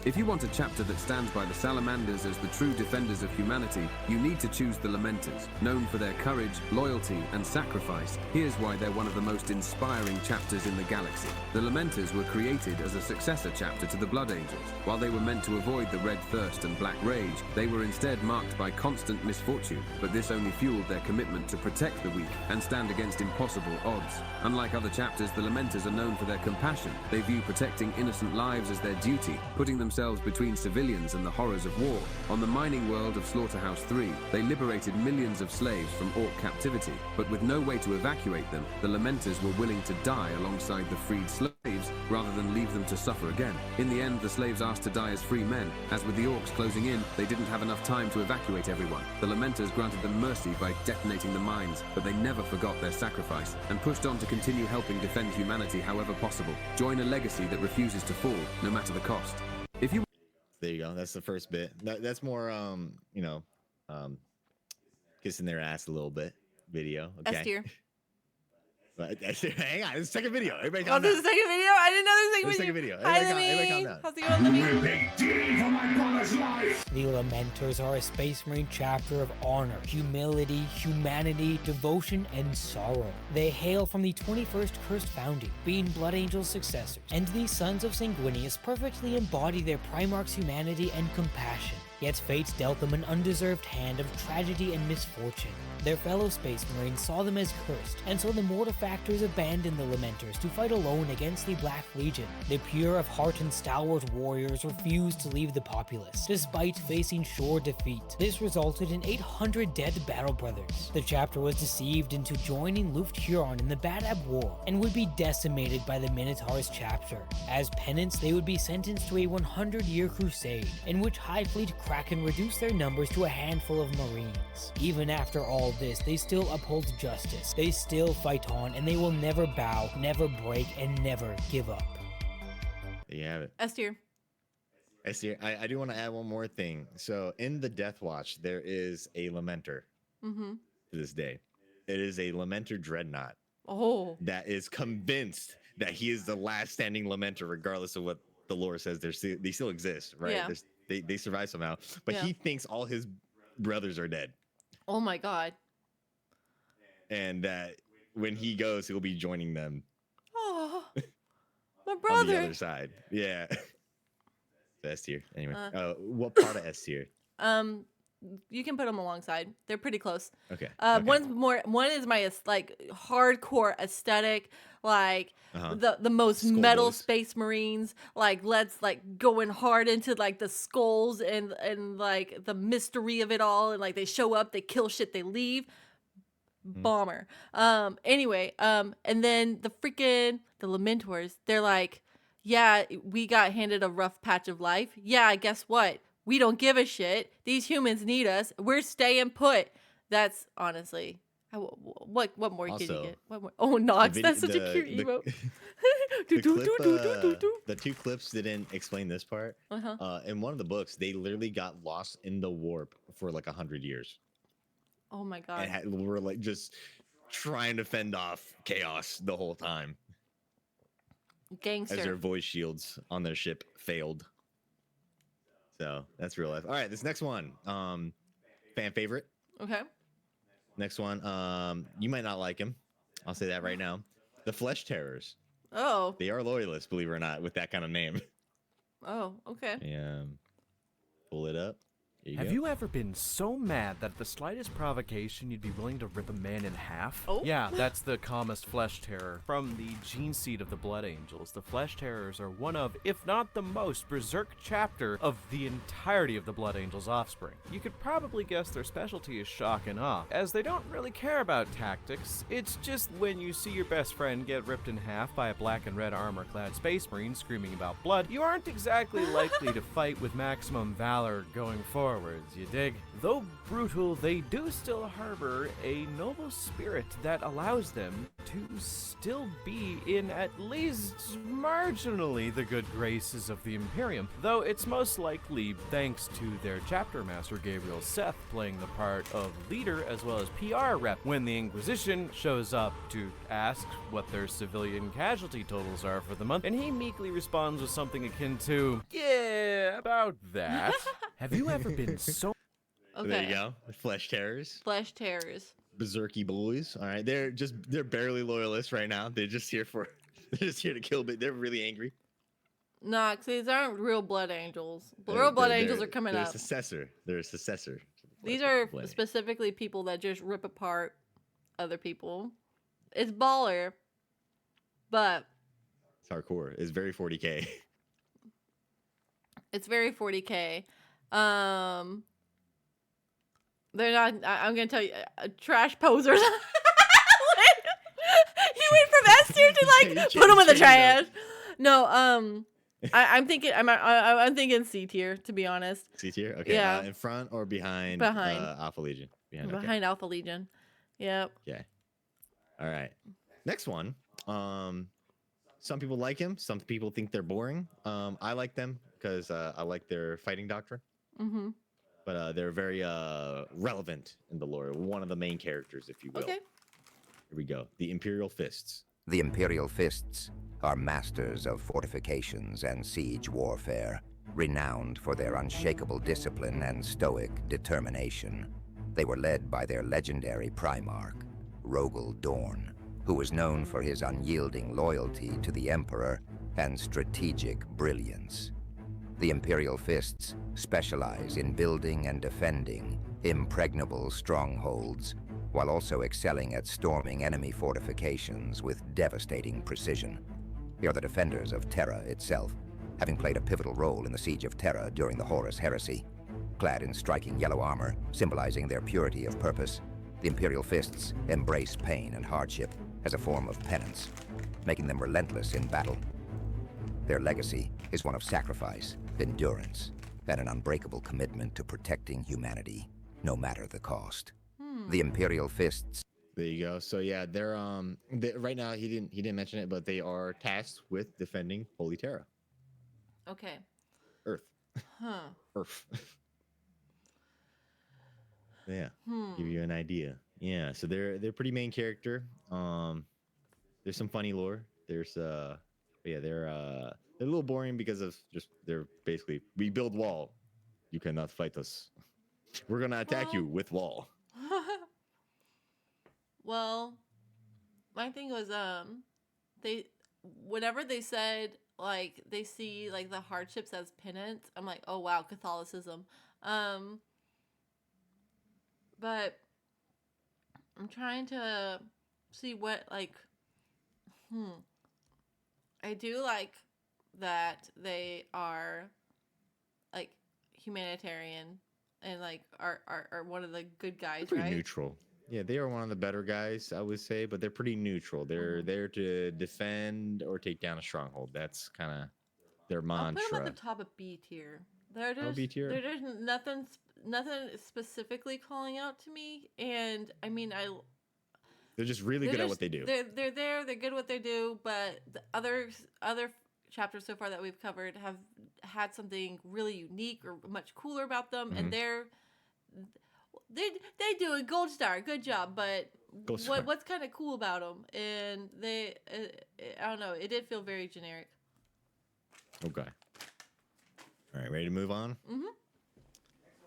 If you want a chapter that stands by the Salamanders as the true defenders of humanity, you need to choose the Lamenters. Known for their courage, loyalty, and sacrifice, here's why they're one of the most inspiring chapters in the galaxy. The Lamenters were created as a successor chapter to the Blood Angels. While they were meant to avoid the Red Thirst and Black Rage, they were instead marked by constant misfortune, but this only fueled their commitment to protect the weak and stand against impossible odds. Unlike other chapters, the Lamenters are known for their compassion. They view protecting innocent lives as their duty, putting themselves between civilians and the horrors of war. On the mining world of Slaughterhouse 3, they liberated millions of slaves from Orc captivity, but with no way to evacuate them, the Lamenters were willing to die alongside the freed slaves rather than leave them to suffer again. In the end, the slaves asked to die as free men. As with the Orcs closing in, they didn't have enough time to evacuate everyone. The Lamenters granted them mercy by detonating the mines, but they never forgot their sacrifice and pushed on to continue helping defend humanity however possible. Join a legacy that refuses to fall, no matter the cost. If you There you go. That's the first bit. That's more kissing their ass a little bit video. Okay. S tier. But hang on, it's the second video. Everybody Oh, calm this is down. the second video. I didn't know This this is was the the second second video. video. Hi, Everybody calm Lemmy. down. How's it going, Lemmy? The Lamenters are a Space Marine chapter of honor, humility, humanity, devotion, and sorrow. They hail from the 21st Cursed Founding, being Blood Angel's successors, and these sons of Sanguinius perfectly embody their Primarch's humanity and compassion. Yet fate dealt them an undeserved hand of tragedy and misfortune. Their fellow Space Marines saw them as cursed, and so the Mortifactors abandoned the Lamenters to fight alone against the Black Legion. The pure of heart and stalwart warriors refused to leave the populace, despite facing sure defeat. This resulted in 800 dead Battle Brothers. The chapter was deceived into joining Luft Huron in the Badab War, and would be decimated by the Minotaur's chapter. As penance, they would be sentenced to a 100-year crusade, in which High Fleet Kraken reduced their numbers to a handful of Marines. Even after all this, they still uphold justice. They still fight on, and they will never bow, never break, and never give up. There you have it. S tier. I see. I do want to add one more thing. So in the Death Watch, there is a Lamenter to this day. It is a Lamenter Dreadnought Oh. that is convinced that he is the last standing Lamenter, regardless of what the lore says. They still exist, right? Yeah. They survive somehow, but Yeah. he thinks all his brothers are dead, Oh my God. and that when he goes, he'll be joining them Oh, my on the brother. other side. Yeah. So S tier. Anyway, Uh. what part of S tier? You can put them alongside. They're pretty close. Okay. One is my like hardcore aesthetic, like Uh-huh. the most Skull metal boys. Space Marines, like let's like going hard into like the skulls and like the mystery of it all, and like they show up, they kill shit, they leave. Bomber. Anyway, and then the Lamentors, they're like, yeah, we got handed a rough patch of life. Yeah, guess what? We don't give a shit. These humans need us. We're staying put. That's honestly, what more can you Also, get? What more? Oh, Nox, The that's such vid- a cute the- emote. The 2 clips didn't explain this part. In one of the books, they literally got lost in the warp for like 100 years. Oh my God. And were like just trying to fend off chaos the whole time as their Gangster. voice shields on their ship failed. So that's real life. All right, this next one, fan favorite. Okay. Next one, you might not like him. I'll say that right now. The Flesh Terrors. Oh. They are loyalists, believe it or not, with that kind of name. Oh, okay. Yeah. Pull it up. Have you ever been so mad that at the slightest provocation you'd be willing to rip a man in half? Oh. Yeah, that's the calmest flesh terror. From the gene seed of the Blood Angels, the flesh terrors are one of, if not the most, berserk chapter of the entirety of the Blood Angels' offspring. You could probably guess their specialty is shock and awe, as they don't really care about tactics. It's just when you see your best friend get ripped in half by a black and red armor-clad space marine screaming about blood, you aren't exactly likely to fight with maximum valor going forwards, you dig? Though brutal, they do still harbor a noble spirit that allows them to still be in at least marginally the good graces of the Imperium, though it's most likely thanks to their chapter master Gabriel Seth playing the part of leader as well as PR rep when the Inquisition shows up to ask what their civilian casualty totals are for the month, and he meekly responds with something akin to, "Yeah, about that." Have you ever been so... Okay. There you go. Flesh terrors. Flesh terrors. Berserky boys. All right. They're barely loyalists right now. They're just here to kill, but they're really angry. Nah, 'cause these aren't real blood angels. Real blood angels are coming up. They're a successor. These are specifically people that just rip apart other people. It's baller, but It's hardcore. It's very 40K. it's very 40K. They're not. I'm gonna tell you, trash posers. You went from S tier to like put them in the trash. No, I'm thinking I'm thinking C tier, to be honest. C tier. Okay. Yeah. In front or behind? Behind. Alpha Legion. Okay. Behind Alpha Legion. Yep. Okay. All right. Next one. Some people like him. Some people think they're boring. I like them because I like their fighting doctrine. Mm-hmm. But they're very relevant in the lore. One of the main characters, if you will. Okay. Here we go. The Imperial Fists. The Imperial Fists are masters of fortifications and siege warfare, renowned for their unshakable discipline and stoic determination. They were led by their legendary Primarch, Rogel Dorn, who was known for his unyielding loyalty to the Emperor and strategic brilliance. The Imperial Fists specialize in building and defending impregnable strongholds, while also excelling at storming enemy fortifications with devastating precision. They are the defenders of Terra itself, having played a pivotal role in the Siege of Terra during the Horus Heresy. Clad in striking yellow armor, symbolizing their purity of purpose, the Imperial Fists embrace pain and hardship as a form of penance, making them relentless in battle. Their legacy is one of sacrifice, endurance, and an unbreakable commitment to protecting humanity, no matter the cost. The Imperial Fists. There you go. So yeah, they're right now he didn't mention it, but they are tasked with defending Holy Terra. Okay. Earth. Huh. Earth. Yeah. Give you an idea. Yeah. So they're pretty main character. There's some funny lore. There's yeah, they're a little boring because of just they're basically we build wall. You cannot fight us. We're gonna attack you with wall. Well, my thing was they whenever they said like they see like the hardships as penance, I'm like, oh wow, Catholicism. But I'm trying to see what like I do like that they are like humanitarian and like are one of the good guys, Pretty right? neutral. Yeah, they are one of the better guys, I would say, but they're pretty neutral. They're there to defend or take down a stronghold. That's kind of their I'll mantra. put them at the top of B tier. They're just B tier? They're just nothing specifically calling out to me, and I mean They're just really good at what they do. They're there. They're good at what they do. But the other chapters so far that we've covered have had something really unique or much cooler about them, and they do a gold star. Good job. But what's kind of cool about them? And they, I don't know. It did feel very generic. Okay. All right, ready to move on? Mm-hmm.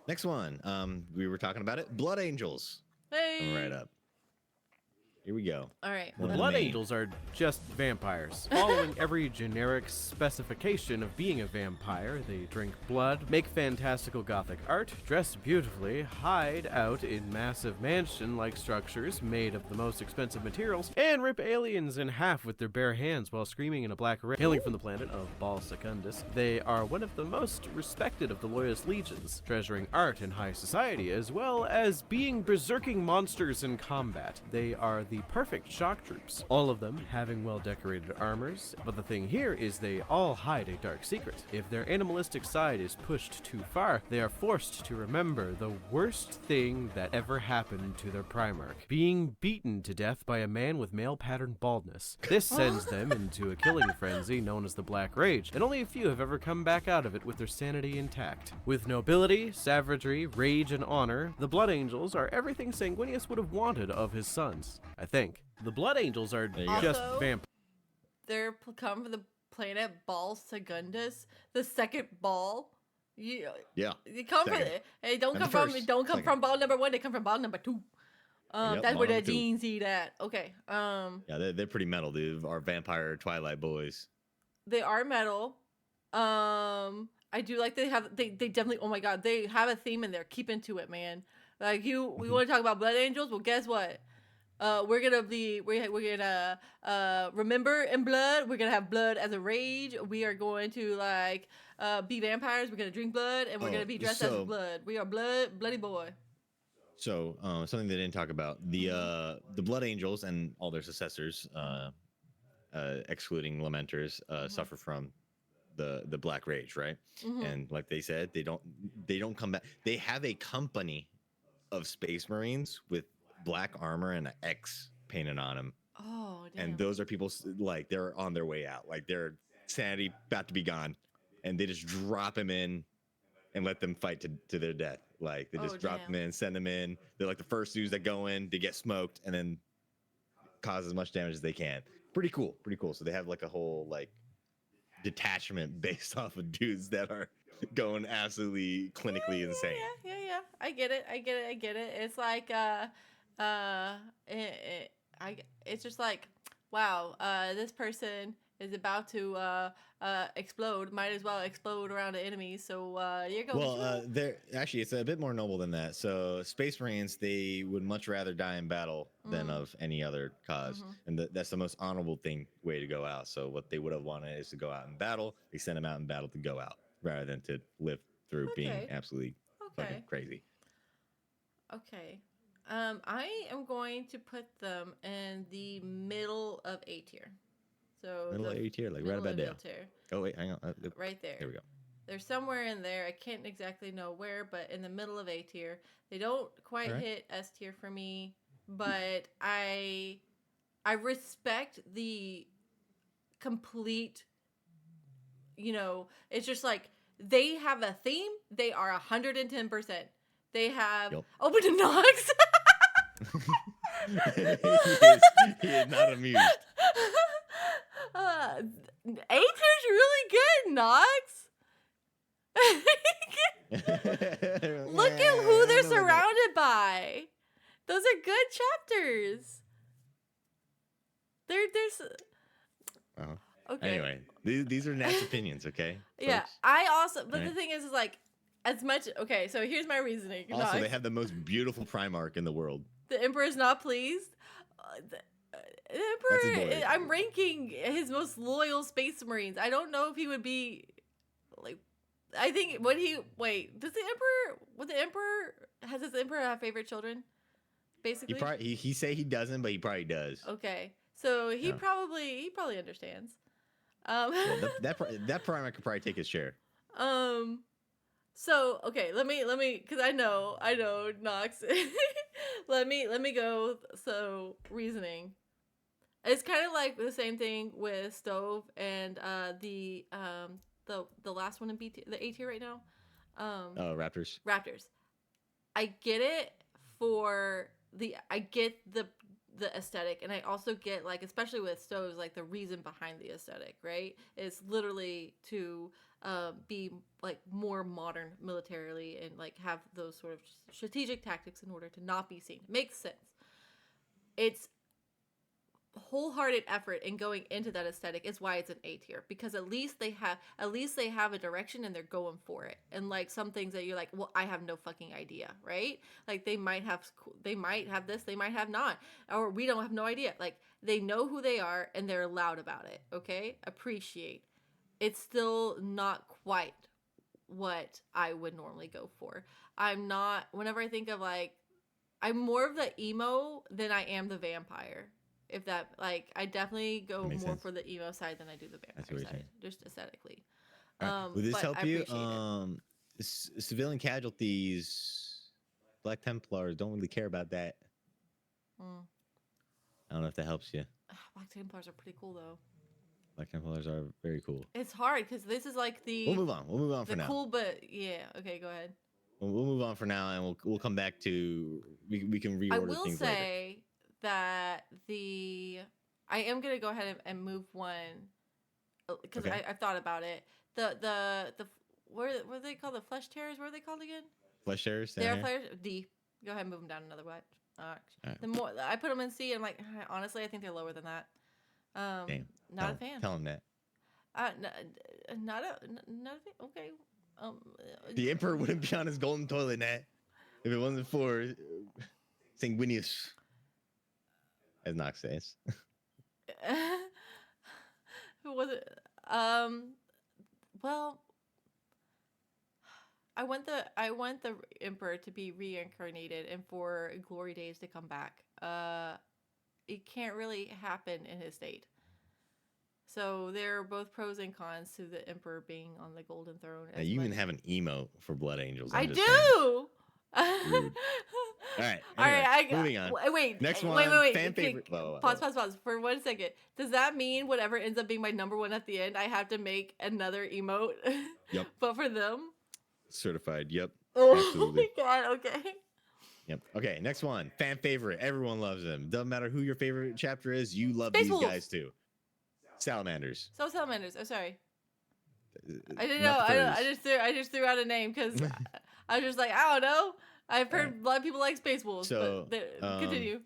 Next one. We were talking about it. Blood Angels. Hey. Coming right up. Here we go. All right. The One of the Blood main. Angels are just vampires. Following every generic specification of being a vampire, they drink blood, make fantastical gothic art, dress beautifully, hide out in massive mansion-like structures made of the most expensive materials, and rip aliens in half with their bare hands while screaming in a black rage. Hailing from the planet of Bal Secundus, they are one of the most respected of the Loyalist legions, treasuring art and high society, as well as being berserking monsters in combat. They are the perfect shock troops, all of them having well-decorated armors, but the thing here is they all hide a dark secret. If their animalistic side is pushed too far, they are forced to remember the worst thing that ever happened to their Primarch, being beaten to death by a man with male-patterned baldness. This sends them into a killing frenzy known as the Black Rage, and only a few have ever come back out of it with their sanity intact. With nobility, savagery, rage, and honor, the Blood Angels are everything Sanguinius would have wanted of his sons, I think. The Blood Angels are you go. just Also- vampires. They're come from the planet Bal Secundus, the second ball. You come from. Second. Hey, don't And come the from. first. Don't come Second. from ball number 1. They come from ball number 2. Yep, That's where ball the number 2. genes eat at. Okay. Yeah, they're pretty metal, dude. Our vampire Twilight boys. They are metal. I do like they definitely. Oh my god, they have a theme in there. Keep into it, man. Like we want to talk about Blood Angels. Well, guess what? We're gonna remember in blood. We're gonna have blood as a rage. We are going to like be vampires. We're gonna drink blood, and we're gonna be dressed as blood. We are bloody boy. So something they didn't talk about, the Blood Angels and all their successors, excluding Lamenters, suffer from the Black Rage, right? And like they said, they don't come back. They have a company of Space Marines with black armor and an X painted on them. Oh damn. And those are people like they're on their way out, like their sanity about to be gone, and they just drop them in and let them fight to their death. Like they just drop them in, send them in. They're like the first dudes that go in, they get smoked, and then cause as much damage as they can. Pretty cool. So they have like a whole like detachment based off of dudes that are going absolutely clinically insane. Yeah. I get it. It's like it's just like, wow, this person is about to explode. Might as well explode around the enemy. So you're going. Well, they're actually it's a bit more noble than that. So Space Marines, they would much rather die in battle than of any other cause, and that's the most honorable way to go out. So what they would have wanted is to go out in battle. They send them out in battle to go out rather than to live through being absolutely fucking crazy. Okay. I am going to put them in the middle of A tier. So Middle of A tier, like right about there. Oh wait, hang on. Right there. There we go. They're somewhere in there. I can't exactly know where, but in the middle of A tier. They don't quite hit S tier for me, but I respect the complete, it's just like they have a theme. They are 110%. They have open to Nox. he is not amused. A tier's really good, Nox. Look at who they're surrounded by. Those are good chapters. There's. Okay. Anyway, these are Nat's opinions, okay? Yeah, folks? I also. But the thing is like, as much. Okay, so here's my reasoning. Also, Nox. they have the most beautiful Primarch in the world. The Emperor's not pleased. The That's his Emperor, boy. I'm ranking his most loyal Space Marines. I don't know if he would be like. I think does the Emperor has his Emperor have favorite children? Basically, He say he doesn't, but he probably does. okay. So he probably understands. Yeah, that Primarch could probably take his share. So okay, let me because I know Nox. let me go. So reasoning. It's kind of like the same thing with Stove and the last one in B tier, the A tier right now. Raptors. I get it I get the aesthetic, and I also get like, especially with Stoves, like the reason behind the aesthetic, right? It's literally to be like more modern militarily and like have those sort of strategic tactics in order to not be seen. Makes sense. It's wholehearted effort in going into that aesthetic is why it's an A tier, because at least they have a direction and they're going for it. And like some things that you're like, well, I have no fucking idea, right? Like they might have this, they might have not, or we don't have no idea. Like they know who they are and they're loud about it. Okay, appreciate. It's still not quite what I would normally go for. I'm not. Whenever I think of like, I'm more of the emo than I am the vampire. If that, like, I definitely go more sense. for the emo side than I do the vampire side, just aesthetically. All right. Would this But help I you? appreciate it. Civilian casualties, Black Templars don't really care about that. Mm. I don't know if that helps you. Black Templars are pretty cool though. Black Templars are very cool. It's hard because this is like the We'll move on. We'll move on for the now. cool, but yeah. Okay, go ahead. We'll move on for now, and we'll come back to we can reorder I will things later. say that I am gonna go ahead and move one because Okay. I've thought about it. The what are they called? The flesh tearers? What are they called again? Flesh Terrors. They're flesh D. Go ahead and move them down another watch. Alright. The more I put them in C, I'm like, honestly, I think they're lower than that. Damn. Not a fan. Tell him that. Not a fan. Okay. The Emperor wouldn't be on his golden toilet, Nat, if it wasn't for Sanguinius, as Nox says. Who was it? Well, I want the Emperor to be reincarnated and for glory days to come back. It can't really happen in his state. So there are both pros and cons to the Emperor being on the golden throne. Now, you even have an emote for Blood Angels. I I'm just do. Rude. All right. All right. Anyway, moving on. Wait. Next Wait. one, Wait. fan Okay, favorite. Whoa. Pause for 1 second. Does that mean whatever ends up being my number one at the end, I have to make another emote? Yep. But for them? Certified. Yep. Oh Absolutely. my god. Okay. Yep. Okay. Next one. Fan favorite. Everyone loves them. Doesn't matter who your favorite chapter is. You love Space these Wolves. guys too. Salamanders. So salamanders. Oh, sorry. I didn't Not know. the I just threw out a name because I was just like, I don't know. I've heard a lot of people like Space Wolves. So, but continue.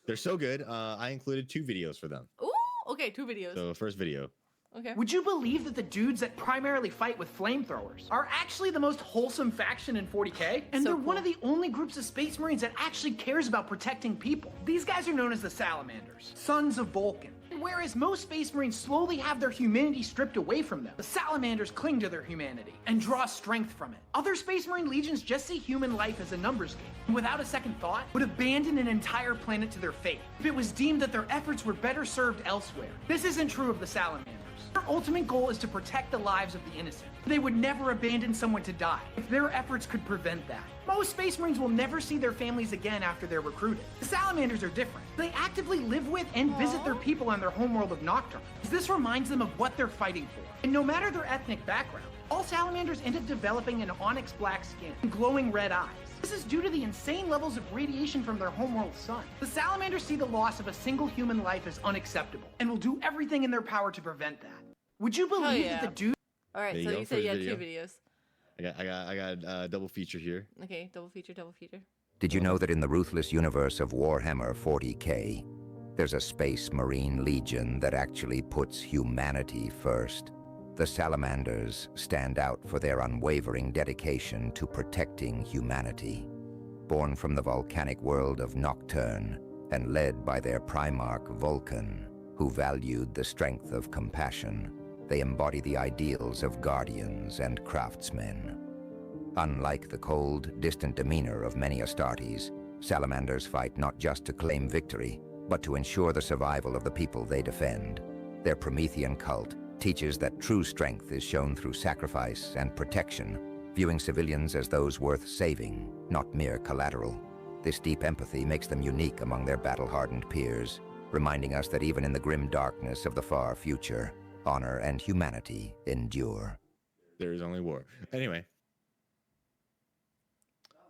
They're so good. I included 2 videos for them. Ooh. Okay. 2 videos. So first video. Okay. Would you believe that the dudes that primarily fight with flamethrowers are actually the most wholesome faction in 40k? And So they're one cool. of the only groups of Space Marines that actually cares about protecting people. These guys are known as the Salamanders, sons of Vulcan. And whereas most Space Marines slowly have their humanity stripped away from them, the Salamanders cling to their humanity and draw strength from it. Other Space Marine legions just see human life as a numbers game, and without a second thought, would abandon an entire planet to their fate if it was deemed that their efforts were better served elsewhere. This isn't true of the Salamanders. Their ultimate goal is to protect the lives of the innocent. They would never abandon someone to die if their efforts could prevent that. Most Space Marines will never see their families again after they're recruited. The Salamanders are different. They actively live with and visit their people on their homeworld of Nocturne. This reminds them of what they're fighting for. And no matter their ethnic background, all Salamanders end up developing an onyx black skin and glowing red eyes. This is due to the insane levels of radiation from their homeworld sun. The Salamanders see the loss of a single human life as unacceptable and will do everything in their power to prevent that. Would you believe yeah. that the dude... All right. There you So go, you said you had first 2 video. videos. I got a double feature here. Okay. Double feature. Did you know that in the ruthless universe of Warhammer 40k, there's a Space Marine Legion that actually puts humanity first? The Salamanders stand out for their unwavering dedication to protecting humanity. Born from the volcanic world of Nocturne and led by their Primarch Vulcan, who valued the strength of compassion, they embody the ideals of guardians and craftsmen. Unlike the cold, distant demeanor of many Astartes, Salamanders fight not just to claim victory, but to ensure the survival of the people they defend. Their Promethean cult teaches that true strength is shown through sacrifice and protection, viewing civilians as those worth saving, not mere collateral. This deep empathy makes them unique among their battle-hardened peers, reminding us that even in the grim darkness of the far future, honor and humanity endure. There is only war. Anyway.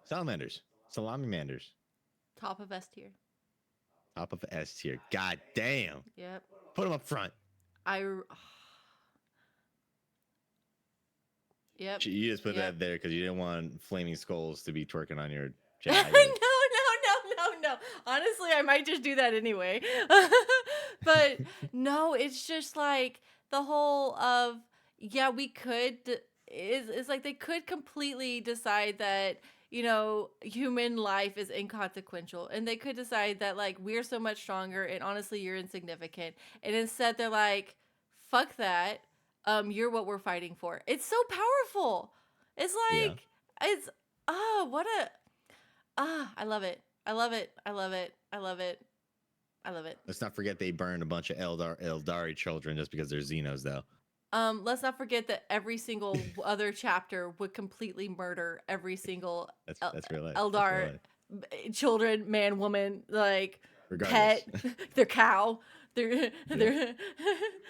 Salamanders. Salamimanders. Top of S tier. Top of S tier. God damn. Yep. Put them up front. Yep. You just put Yep. that there because you didn't want flaming skulls to be twerking on your no. chat. Honestly, I might just do that anyway. But no, it's just like the whole of yeah, we could is like they could completely decide that human life is inconsequential, and they could decide that like we're so much stronger, and honestly, you're insignificant. And instead, they're like, "Fuck that! You're what we're fighting for." It's so powerful. It's Yeah. like it's what a I love it. I love it. I love it. I love it. I love it. Let's not forget they burned a bunch of Eldari children just because they're Xenos, though. Let's not forget that every single other chapter would completely murder every single That's real life. Eldar children, man, woman, like Regardless. pet, their cow, their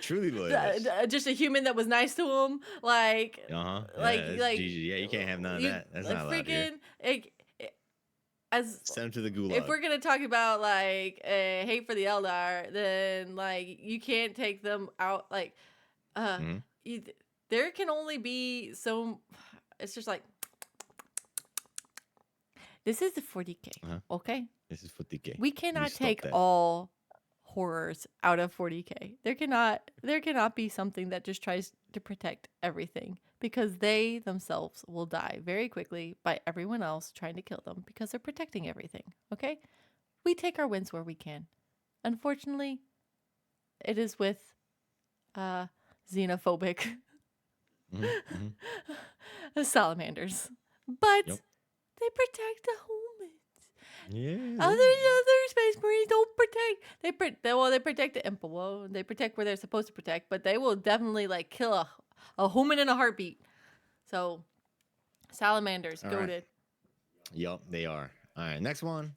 Truly loyalist. just a human that was nice to them, like Like yeah, you can't have none of that. That's like not allowed here. freaking as Send them to the gulag. if we're gonna talk about like hate for the Eldar, then like you can't take them out like there can only be so. It's just like this is the 40K, okay? This is 40K. We cannot take all horrors out of 40K. There cannot be something that just tries to protect everything, because they themselves will die very quickly by everyone else trying to kill them because they're protecting everything. Okay? We take our wins where we can. Unfortunately, it is with xenophobic salamanders. But they protect the humans. Yeah. Other space marines don't protect. They protect the Impa. Well, they protect where they're supposed to protect, but they will definitely like kill a human in a heartbeat. So, salamanders, goated. Yup, they are. All right, next one.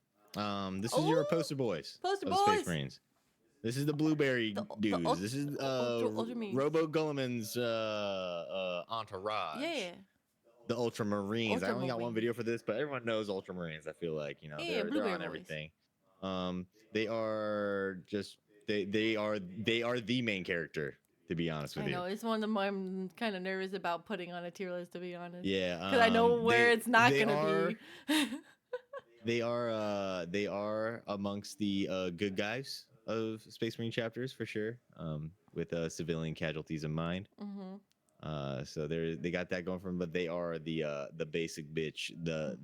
This is your poster boys. Poster of boys. Space Marines. This is the blueberry dudes. This is Robo Gulliman's entourage. Yeah. The Ultramarines. I only got one video for this, but everyone knows Ultramarines. I feel like they're on everything. They are just they are the main character, to be honest with you. I know it's one of them I'm kind of nervous about putting on a tier list, to be honest. Yeah, because I know where it's not gonna be. They are amongst the good guys of Space Marine chapters for sure. With civilian casualties in mind. So they got that going for them, but they are the basic bitch, the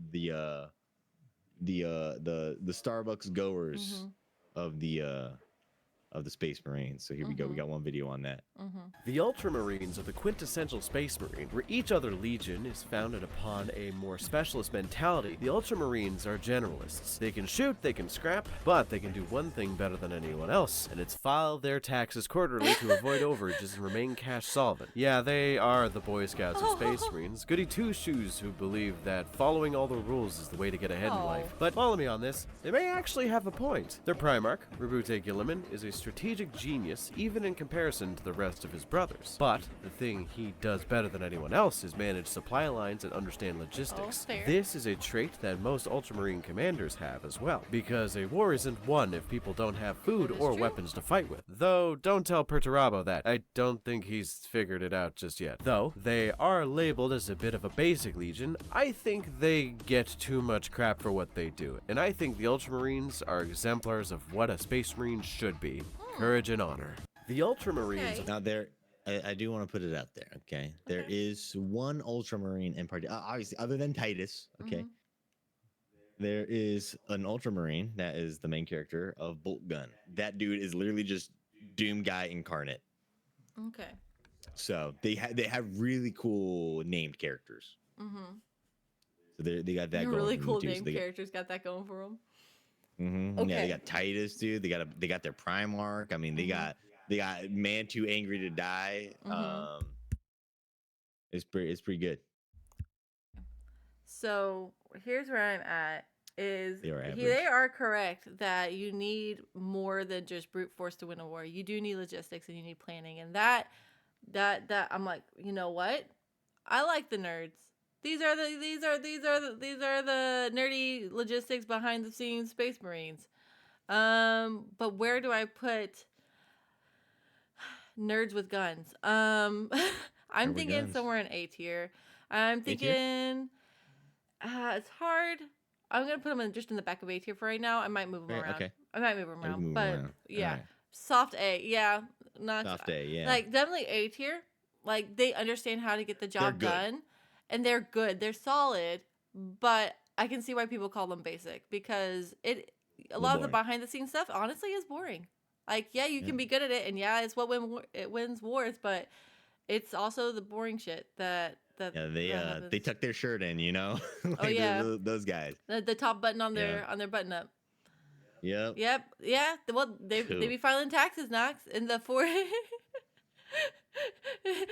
Starbucks goers of the Space Marines. So here we go. We got one video on that. The Ultramarines are the quintessential Space Marine, where each other legion is founded upon a more specialist mentality. The Ultramarines are generalists. They can shoot, they can scrap, but they can do one thing better than anyone else, and it's file their taxes quarterly to avoid overages and remain cash solvent. Yeah, they are the Boy Scouts of Space Marines, goody two-shoes who believe that following all the rules is the way to get ahead in life. But follow me on this, they may actually have a point. Their Primarch, Rabute Gilliman, is a strategic genius even in comparison to the rest of his brothers. But the thing he does better than anyone else is manage supply lines and understand logistics. This is a trait that most Ultramarine commanders have as well, because a war isn't won if people don't have food or weapons to fight with. Though, don't tell Perturabo that. I don't think he's figured it out just yet. Though, they are labeled as a bit of a basic legion, I think they get too much crap for what they do, and I think the Ultramarines are exemplars of what a Space Marine should be. Courage and honor. The Ultramarines... Now I do want to put it out there, okay? There is one Ultramarine in particular, obviously, other than Titus, okay? There is an Ultramarine that is the main character of Bolt Gun. That dude is literally just Doom Guy incarnate. Okay. So they have really cool named characters. So they got that going. Really cool named characters got that going for them. Okay. Yeah, they got Titus, dude. They got their Primarch. I mean, they got Man Too Angry to Die. It's pretty good. So here's where I'm at. They are correct that you need more than just brute force to win a war. You do need logistics and you need planning, and that I'm like, you know what? I like the nerds. These are the nerdy logistics behind the scenes Space Marines. But where do I put nerds with guns? I'm thinking somewhere in A tier. I'm thinking it's hard. I'm gonna put them just in the back of A tier for right now. I might move them around. Okay. I might move them around, but yeah. Soft A, yeah, not Soft A, yeah. like definitely A tier. Like they understand how to get the job good. done, and they're good. They're solid, but I can see why people call them basic because a lot of the boring. behind the scenes stuff honestly is boring. Like yeah, you Yeah. can be good at it, and yeah, it's what it wins wars, but it's also the boring shit that Yeah, that they happens. tuck their shirt in, you know. Like Oh yeah, those guys. the top button on Yeah. their button up. Yep. Yep. Yeah. Well, they Cool. be filing taxes, Knox, in the 40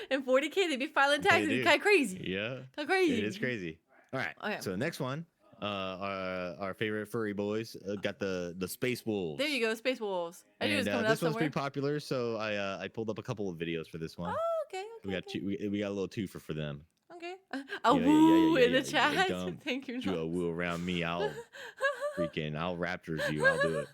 in 40K. They be filing taxes. do. Kind of crazy. Yeah. Kind of crazy. It is crazy. All right. Okay. So the next one, our favorite furry boys got the space wolves. There you go, Space Wolves. I knew it was And coming up this one's somewhere. pretty popular, so I pulled up a couple of videos for this one. Oh, okay. We got we got a little twofer for them. Okay. Yeah, A woo in the yeah. chat. Don't Thank you. do a Knox. woo around me. I'll Raptors you. I'll do it.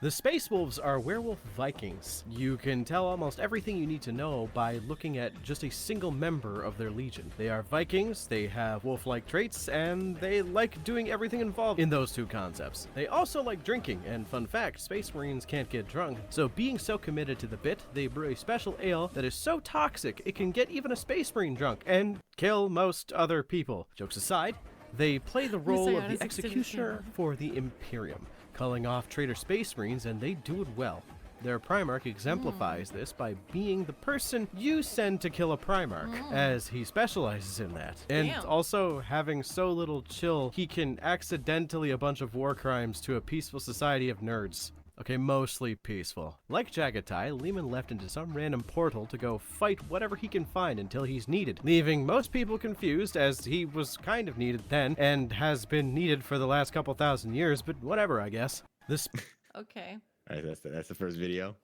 The Space Wolves are werewolf Vikings. You can tell almost everything you need to know by looking at just a single member of their legion. They are Vikings, they have wolf-like traits, and they like doing everything involved in those two concepts. They also like drinking, and fun fact, Space Marines can't get drunk, so being so committed to the bit, they brew a special ale that is so toxic it can get even a Space Marine drunk and kill most other people. Jokes aside, they play the role of Sayana's the executioner for the Imperium, calling off traitor Space Marines, and they do it well. Their Primarch exemplifies this by being the person you send to kill a Primarch, as he specializes in that. And Damn. also having so little chill, he can accidentally a bunch of war crimes to a peaceful society of nerds. Okay, mostly peaceful. Like Jagatai, Lehman left into some random portal to go fight whatever he can find until he's needed, leaving most people confused as he was kind of needed then and has been needed for the last couple thousand years, but whatever, I guess. This Okay. All right, that's the first video.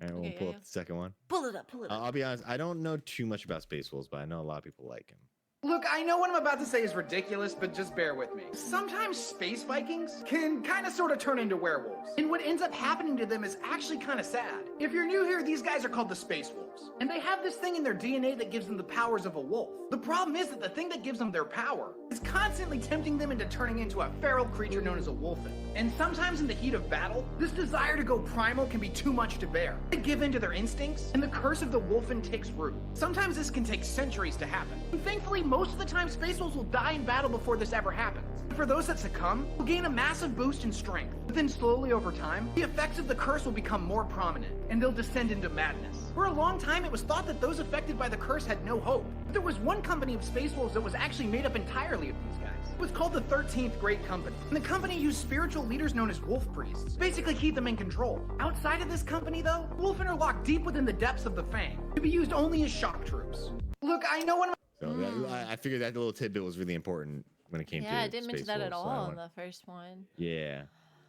And we'll Okay, pull yeah, up the second one. Pull it up. Pull it up. I'll be honest, I don't know too much about Space Wolves, but I know a lot of people like him. Look, I know what I'm about to say is ridiculous, but just bear with me. Sometimes space Vikings can kind of sort of turn into werewolves. And what ends up happening to them is actually kind of sad. If you're new here, these guys are called the Space Wolves. And they have this thing in their DNA that gives them the powers of a wolf. The problem is that the thing that gives them their power is constantly tempting them into turning into a feral creature known as a wolfen. And sometimes in the heat of battle, this desire to go primal can be too much to bear. They give in to their instincts, and the curse of the wolfen takes root. Sometimes this can take centuries to happen. And thankfully, most of the time, Space Wolves will die in battle before this ever happens. And for those that succumb, will gain a massive boost in strength. But then slowly over time, the effects of the curse will become more prominent, and they'll descend into madness. For a long time, it was thought that those affected by the curse had no hope. But there was one company of Space Wolves that was actually made up entirely of these guys. It was called the 13th Great Company. And the company used spiritual leaders known as wolf priests to basically keep them in control. Outside of this company, though, wolfen are locked deep within the depths of the Fang, to be used only as shock troops. Look, I know what I'm So I figured that little tidbit was really important when it came to Yeah, I didn't mention Space that at Wolves, so I all in want- the first one. Yeah.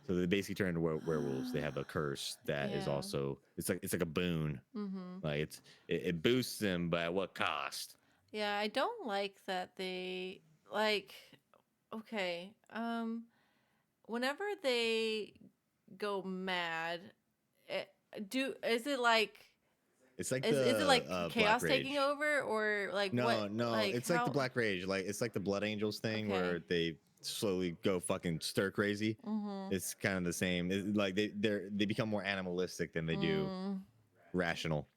So they basically turn into werewolves. They have a curse that is Yeah. also it's like a boon. Mm-hmm. Like it boosts them, but at what cost? Yeah, I don't like that they like. Okay, whenever they go mad, is it like It's like is it like Black chaos Rage. taking over or like No, what? no, it's like the Black Rage. Like it's like the Blood Angels thing where Okay. they slowly go fucking stir crazy. Mm-hmm. It's kind of the same. Like they become more animalistic than they do rational.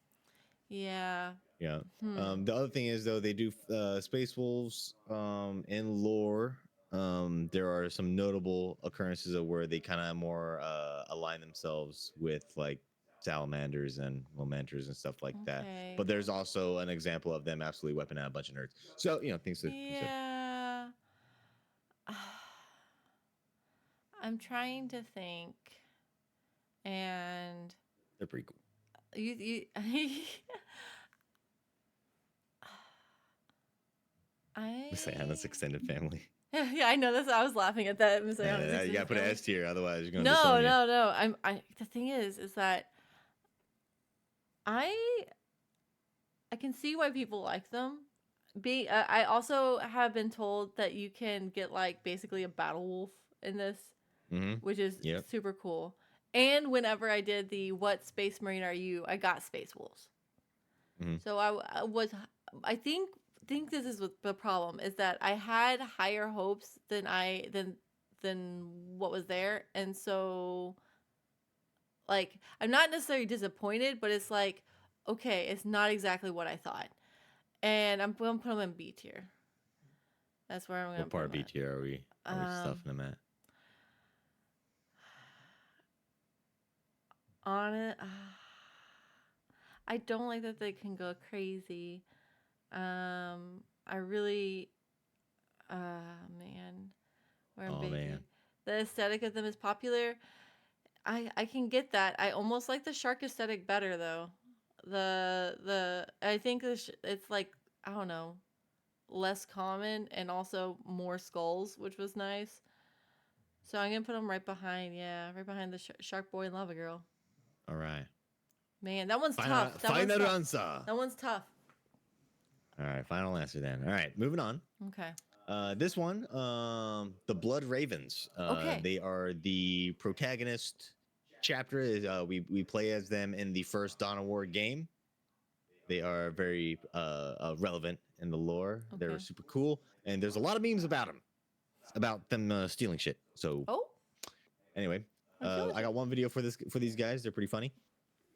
Yeah. Yeah. The other thing is though they do Space Wolves in lore. There are some notable occurrences of where they kind of more align themselves with like salamanders and lamenters and stuff like that. Okay. But there's also an example of them absolutely wiping out a bunch of nerds. So things to consider. Yeah. I'm trying to think, and They're pretty cool. you I Say this extended family. yeah, I know this. I was laughing at that. You gotta put an S tier, otherwise you're gonna No, disown you. no. The thing is that I can see why people like them. I also have been told that you can get like basically a battle wolf in this, which is Yep. super cool. And whenever I did the "What Space Marine are you?" I got Space Wolves. So I think this is what the problem is, that I had higher hopes than what was there, and so like I'm not necessarily disappointed, but it's like, okay, it's not exactly what I thought. And I'm gonna put them in B tier. That's where I'm gonna What part put of B them tier are we? Are we at. stuffing them at? On it, I don't like that they can go crazy. I really, man, we're in Oh B tier. man. The aesthetic of them is popular. I can get that. I almost like the shark aesthetic better though. I think it's like, I don't know, less common and also more skulls, which was nice. So I'm gonna put them right behind, right behind the Shark Boy and Lava Girl. All right. Man, that one's Final, tough. That final one's tough. answer. That one's tough. All right, final answer then. All right, moving on. Okay. This one, the Blood Ravens. Okay. They are the protagonist chapter. Is we play as them in the first Dawn of War game. They are very relevant in the lore. They're Okay. super cool, and there's a lot of memes about them stealing shit. So anyway, I got one video for these guys. They're pretty funny.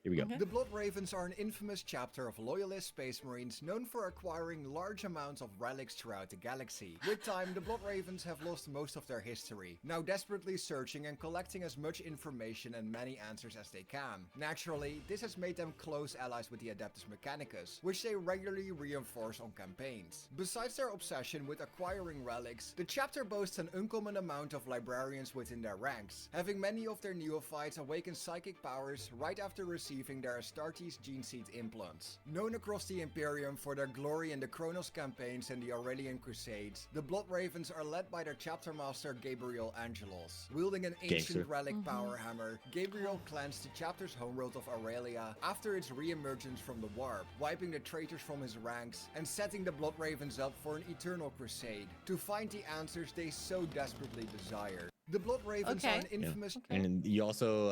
Here we go. Okay. The Blood Ravens are an infamous chapter of loyalist space marines known for acquiring large amounts of relics throughout the galaxy. With time, the Blood Ravens have lost most of their history, now desperately searching and collecting as much information and many answers as they can. Naturally, this has made them close allies with the Adeptus Mechanicus, which they regularly reinforce on campaigns. Besides their obsession with acquiring relics, the chapter boasts an uncommon amount of librarians within their ranks, having many of their neophytes awaken psychic powers right after receiving their Astartes gene seed implants. Known across the Imperium for their glory in the Kronos campaigns and the Aurelian Crusades, the Blood Ravens are led by their chapter master Gabriel Angelos. Wielding an ancient relic power hammer, Gabriel cleansed the chapter's homeworld of Aurelia after its re-emergence from the warp, wiping the traitors from his ranks and setting the Blood Ravens up for an eternal crusade to find the answers they so desperately desire. The Blood Ravens are an infamous... And you also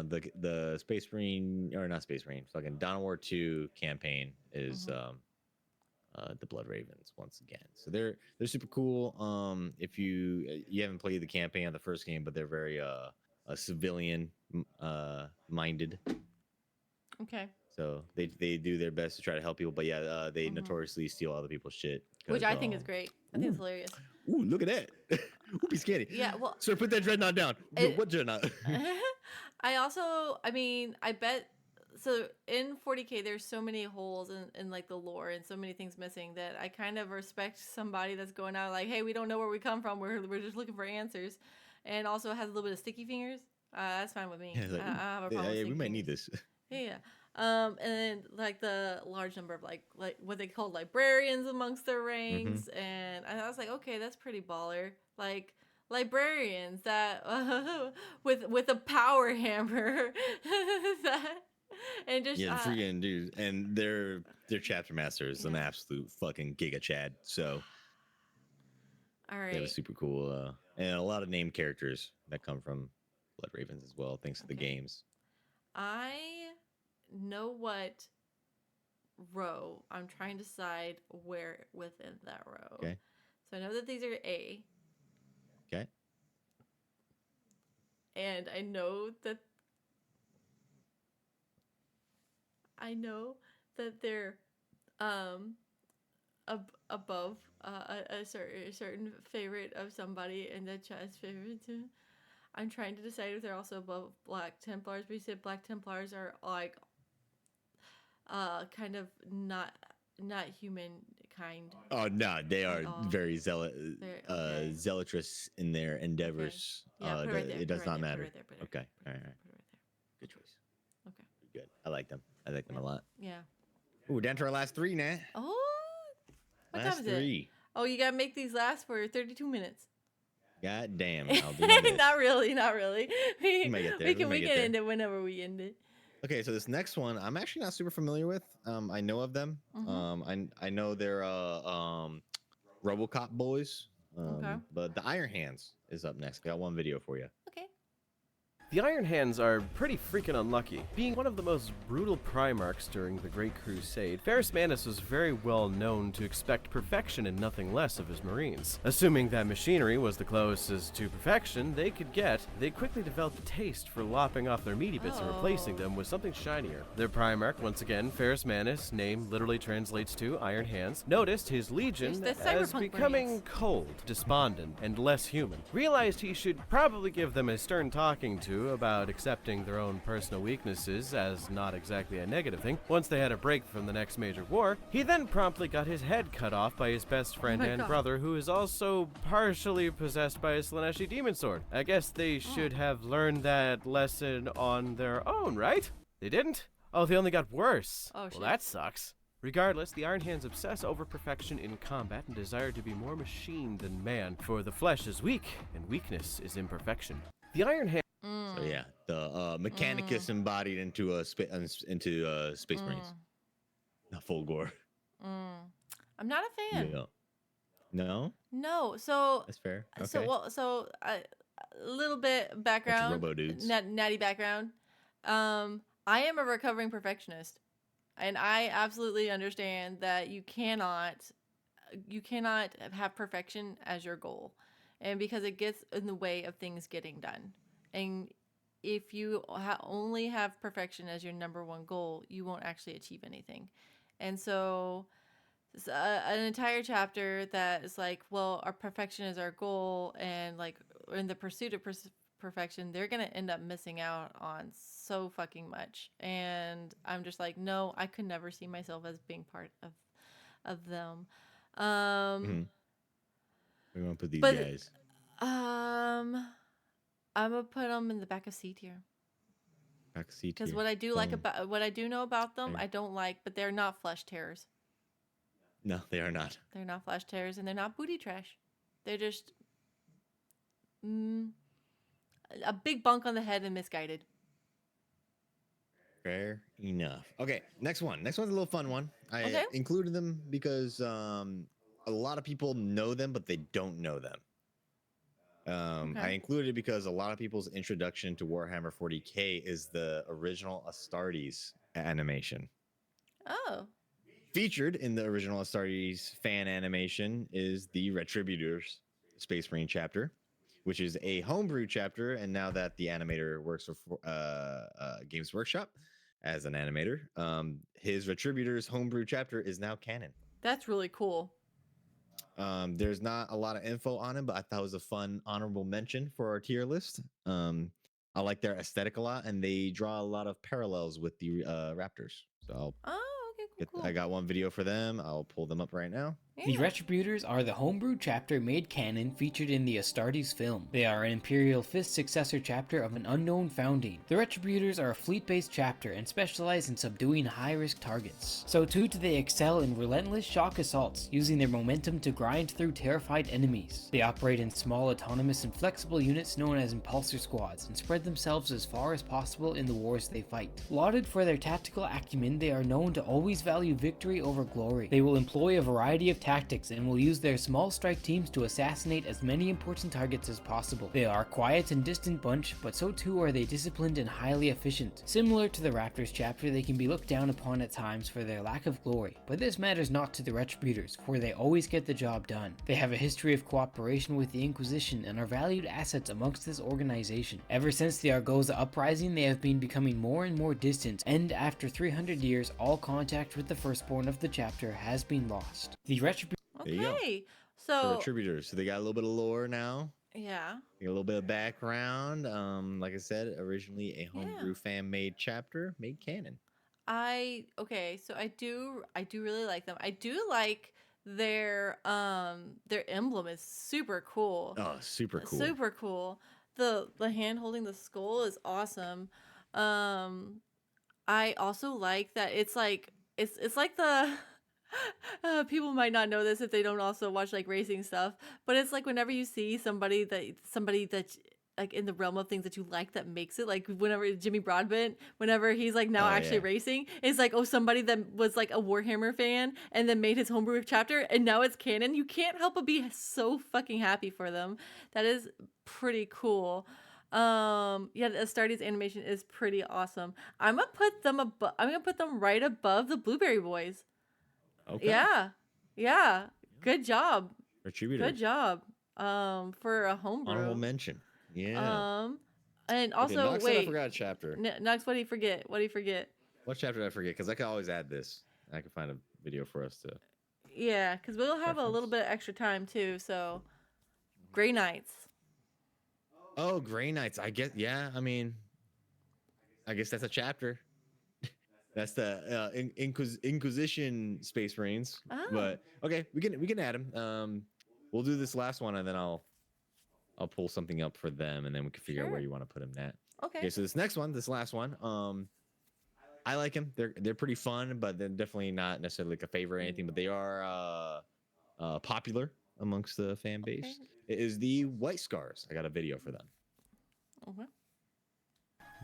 the Space Marine, or not Space Marine, fucking Dawn of War 2 campaign is the Blood Ravens once again. So they're super cool. If you haven't played the campaign on the first game, but they're very civilian minded. Okay. So they do their best to try to help people, but yeah, they notoriously steal other people's shit. Which I think is great. I think it's hilarious. Ooh, look at that. Ooh, be scared. Yeah, well, sir, put that dreadnought down. What dreadnought? I bet, so in 40K, there's so many holes in like the lore and so many things missing that I kind of respect somebody that's going out like, hey, we don't know where we come from. We're just looking for answers. And also has a little bit of sticky fingers. That's fine with me. Yeah, like, I don't have a problem with we sticky might fingers. need this. Yeah. And then like the large number of like what they call librarians amongst their ranks, and I was like, okay, that's pretty baller. Like librarians that with a power hammer that and just freaking dude, and their chapter master is an absolute fucking giga chad. So all right, they have a super cool and a lot of named characters that come from Blood Ravens as well, thanks to the games. I know what row I'm trying to decide where within that row. Okay. So I know that these are A. Okay. And I know that they're above a certain favorite of somebody in the chest favorite too. I'm trying to decide if they're also above Black Templars. We said Black Templars are like kind of not humankind. Oh no, they are very zealotrous in their endeavors. Okay. Yeah, put it right there, it does not matter. Put it right there. Okay, all right. Put it right there. Good choice. Okay. Good. I like them. I like them a lot. Yeah. Ooh, we're down to our last three now. Oh. What last time is three. it? Oh, you gotta make these last for 32 minutes. God damn. I'll do my best. Not really. We might get there. We can end it whenever we end it. Okay, so this next one I'm actually not super familiar with. I know of them. I know they're RoboCop boys. Okay. But the Iron Hands is up next. I got one video for you. Okay. The Iron Hands are pretty freaking unlucky. Being one of the most brutal Primarchs during the Great Crusade, Ferrus Manus was very well known to expect perfection and nothing less of his Marines. Assuming that machinery was the closest to perfection they could get, they quickly developed a taste for lopping off their meaty bits and replacing them with something shinier. Their Primarch, once again, Ferrus Manus, name literally translates to Iron Hands, noticed his legion There's the as cyberpunk becoming Marines. cold, despondent, and less human. Realized he should probably give them a stern talking to about accepting their own personal weaknesses as not exactly a negative thing. Once they had a break from the next major war, he then promptly got his head cut off by his best friend my and God. brother, who is also partially possessed by a Slaneshi demon sword. I guess they should have learned that lesson on their own, right? They didn't? Oh, they only got worse. Oh, shit. Well, that sucks. Regardless, the Iron Hands obsess over perfection in combat and desire to be more machine than man, for the flesh is weak, and weakness is imperfection. The Iron Hands. So yeah, the Mechanicus embodied into Space Marines. Not full gore. I'm not a fan. Yeah. No, No, so that's fair. Okay. a little bit background, robo dudes. natty background. I am a recovering perfectionist, and I absolutely understand that you cannot have perfection as your goal, and because it gets in the way of things getting done. And if you only have perfection as your number one goal, you won't actually achieve anything. And so an entire chapter that is like, well, our perfection is our goal, and like in the pursuit of perfection, they're gonna end up missing out on so fucking much. And I'm just like, no, I could never see myself as being part of them. We're gonna put these but- guys. I'm gonna put them in the back of C tier. Back seat Because here. what I do like Boom. about what I do know about them, Okay. I don't like, but they're not flesh tearers. No, they are not. They're not flesh tearers, and they're not booty trash. They're just a big bunk on the head and misguided. Fair enough. Okay, next one. Next one's a little fun one. I Okay. included them because a lot of people know them, but they don't know them. Okay. I included it because a lot of people's introduction to Warhammer 40K is the original Astartes animation. Oh, Featured in the original Astartes fan animation is the Retributors Space Marine chapter, which is a homebrew chapter. And now that the animator works for Games Workshop as an animator, his Retributors homebrew chapter is now canon. that's really cool. There's not a lot of info on him, but I thought it was a fun honorable mention for our tier list. I like their aesthetic a lot, and they draw a lot of parallels with the Raptors. So Oh, okay, cool. I got one video for them. I'll pull them up right now. The Yeah. Retributors are the homebrew chapter made canon featured in the Astartes film. They are an Imperial 5th successor chapter of an unknown founding. The Retributors are a fleet-based chapter and specialize in subduing high-risk targets. So too do they excel in relentless shock assaults, using their momentum to grind through terrified enemies. They operate in small, autonomous, and flexible units known as impulsor squads and spread themselves as far as possible in the wars they fight. Lauded for their tactical acumen, they are known to always value victory over glory. They will employ a variety of tactics and will use their small strike teams to assassinate as many important targets as possible. They are a quiet and distant bunch, but so too are they disciplined and highly efficient. Similar to the Raptors chapter, they can be looked down upon at times for their lack of glory, but this matters not to the Retributors, for they always get the job done. They have a history of cooperation with the Inquisition and are valued assets amongst this organization. Ever since the Argoza uprising, they have been becoming more and more distant, and after 300 years, all contact with the firstborn of the chapter has been lost. The There you go. Okay, The so Retributors. So they got a little bit of lore now. yeah, They got a little bit of background. Like I said, originally a homebrew fan-made chapter, made canon. so I do really like them. I do like their emblem is super cool. Oh, super cool. Super cool. The hand holding the skull is awesome. I also like that it's like the people might not know this if they don't also watch like racing stuff, but it's like whenever you see somebody that like in the realm of things that you like that makes it, like whenever Jimmy Broadbent, whenever he's like now Oh, actually yeah. racing, it's like, oh, somebody that was like a Warhammer fan and then made his homebrew chapter and now it's canon. You can't help but be so fucking happy for them. That is pretty cool. Yeah, the Astartes animation is pretty awesome. I'm gonna put them right above the Blueberry Boys. Okay. Yeah. Yeah. Good job. Retributors. Good job. For a Honorable homebrew. mention. Yeah. And Okay, also Nox said I wait. forgot a chapter. Nux, what do you forget? What do you forget? What chapter did I forget? Because I can always add this. I can find a video for us to. Yeah, because we'll have a little Reference. bit of extra time too. So, Grey Knights. Oh, Grey Knights. I guess. Yeah. I mean, I guess that's a chapter. That's the Inquisition Space Marines. Oh. But okay, we can add them. We'll do this last one, and then I'll pull something up for them, and then we can figure out where you want to put them at. Okay. So this last one, I like them. They're pretty fun, but they're definitely not necessarily like a favorite or anything. But they are popular amongst the fan base. Okay. It is the White Scars. I got a video for them. Okay.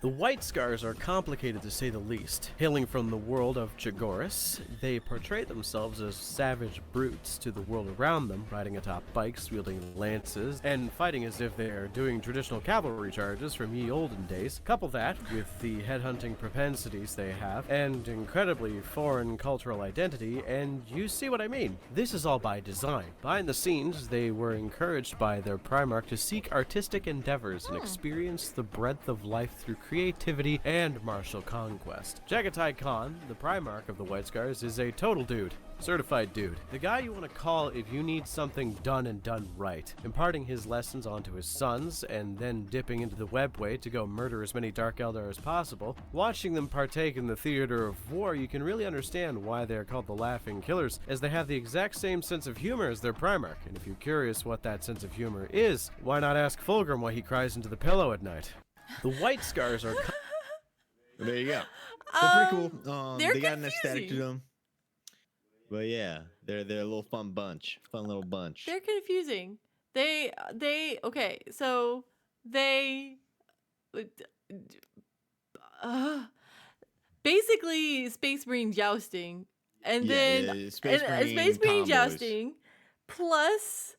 The White Scars are complicated to say the least. Hailing from the world of Chagoris, they portray themselves as savage brutes to the world around them, riding atop bikes, wielding lances, and fighting as if they are doing traditional cavalry charges from ye olden days. Couple that with the headhunting propensities they have, and incredibly foreign cultural identity, and you see what I mean. This is all by design. Behind the scenes, they were encouraged by their Primarch to seek artistic endeavors and experience the breadth of life through creativity and martial conquest. Jagatai Khan, the Primarch of the White Scars, is a total dude. Certified dude. The guy you want to call if you need something done and done right. Imparting his lessons onto his sons, and then dipping into the webway to go murder as many Dark Eldar as possible. Watching them partake in the theater of war, you can really understand why they're called the Laughing Killers, as they have the exact same sense of humor as their Primarch. And if you're curious what that sense of humor is, why not ask Fulgrim why he cries into the pillow at night? The White Scars are... There you go. They're pretty cool. They're They got an aesthetic to confusing. them. But yeah, they're a little fun little bunch. They're confusing. Okay, so they basically Space Marine jousting, and then Space Space Marine combos. jousting, plus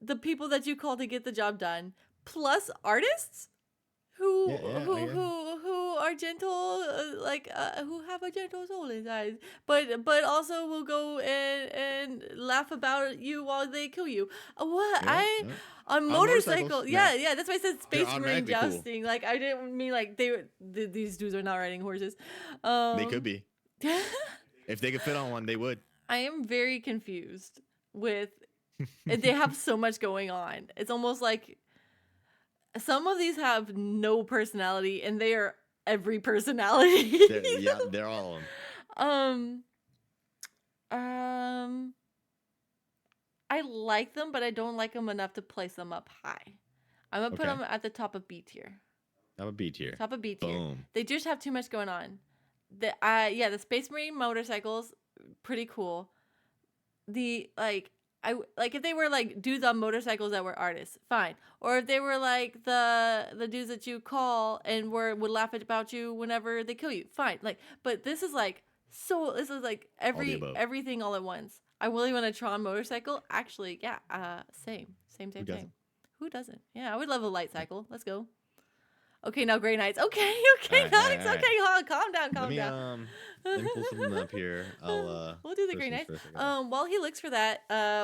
the people that you call to get the job done, plus artists who are gentle, who have a gentle soul inside, but also will go and laugh about you while they kill you. What on motorcycle? Yeah, that's why I said Space Marine automatically cool. jousting. Like I didn't mean like these dudes are not riding horses. They could be. If they could fit on one, they would. I am very confused with. They have so much going on. It's almost like. Some of these have no personality, and they are every personality. They're all of them. I like them, but I don't like them enough to place them up high. I'm gonna put them at the top of B tier. Top of B tier. Top of B tier. Boom. They just have too much going on. The Space Marine motorcycles, pretty cool. If they were like dudes on motorcycles that were artists, fine. Or if they were like the dudes that you call and would laugh about you whenever they kill you, fine. Like, but this is like everything all at once. I really want a Tron motorcycle. Actually, yeah, same. Who doesn't? Yeah, I would love a light cycle. Let's go. Okay, now Grey Knights. Okay, All right. Okay, calm down. Let me pull something up here. We'll do the Grey Knights. While he looks for that,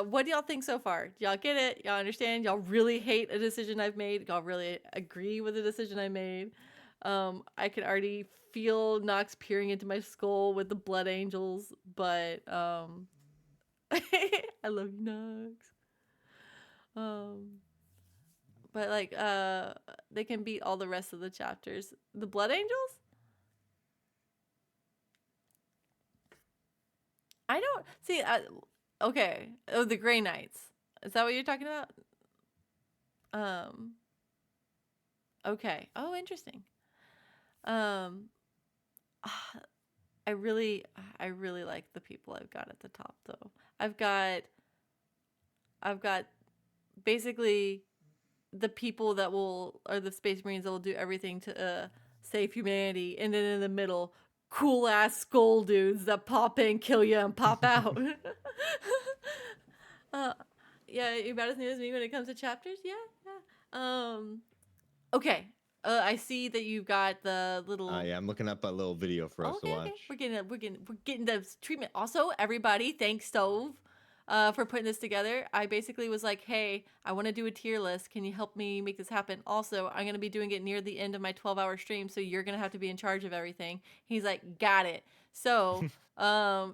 what do y'all think so far? Do y'all get it? Y'all understand? Y'all really hate a decision I've made? Y'all really agree with the decision I made? I can already feel Nox peering into my skull with the blood angels, but I love you, Nox. But like they can beat all the rest of the chapters. The blood angels? I don't see. Okay. Oh, the Grey Knights. Is that what you're talking about? Okay. Oh, interesting. I really like the people I've got at the top, though. I've got basically the people that are the Space Marines that will do everything to save humanity, and then in the middle, cool ass skull dudes that pop in, kill you, and pop out. Yeah, you about as new as me when it comes to chapters. Yeah. Okay, I see that you got the little. Yeah, I'm looking up a little video for us to Okay, watch. okay. We're getting the treatment. Also, everybody, thanks Stove, for putting this together. I basically was like, hey, I want to do a tier list. Can you help me make this happen? Also, I'm gonna be doing it near the end of my 12-hour stream, so you're gonna have to be in charge of everything. He's like, got it. So,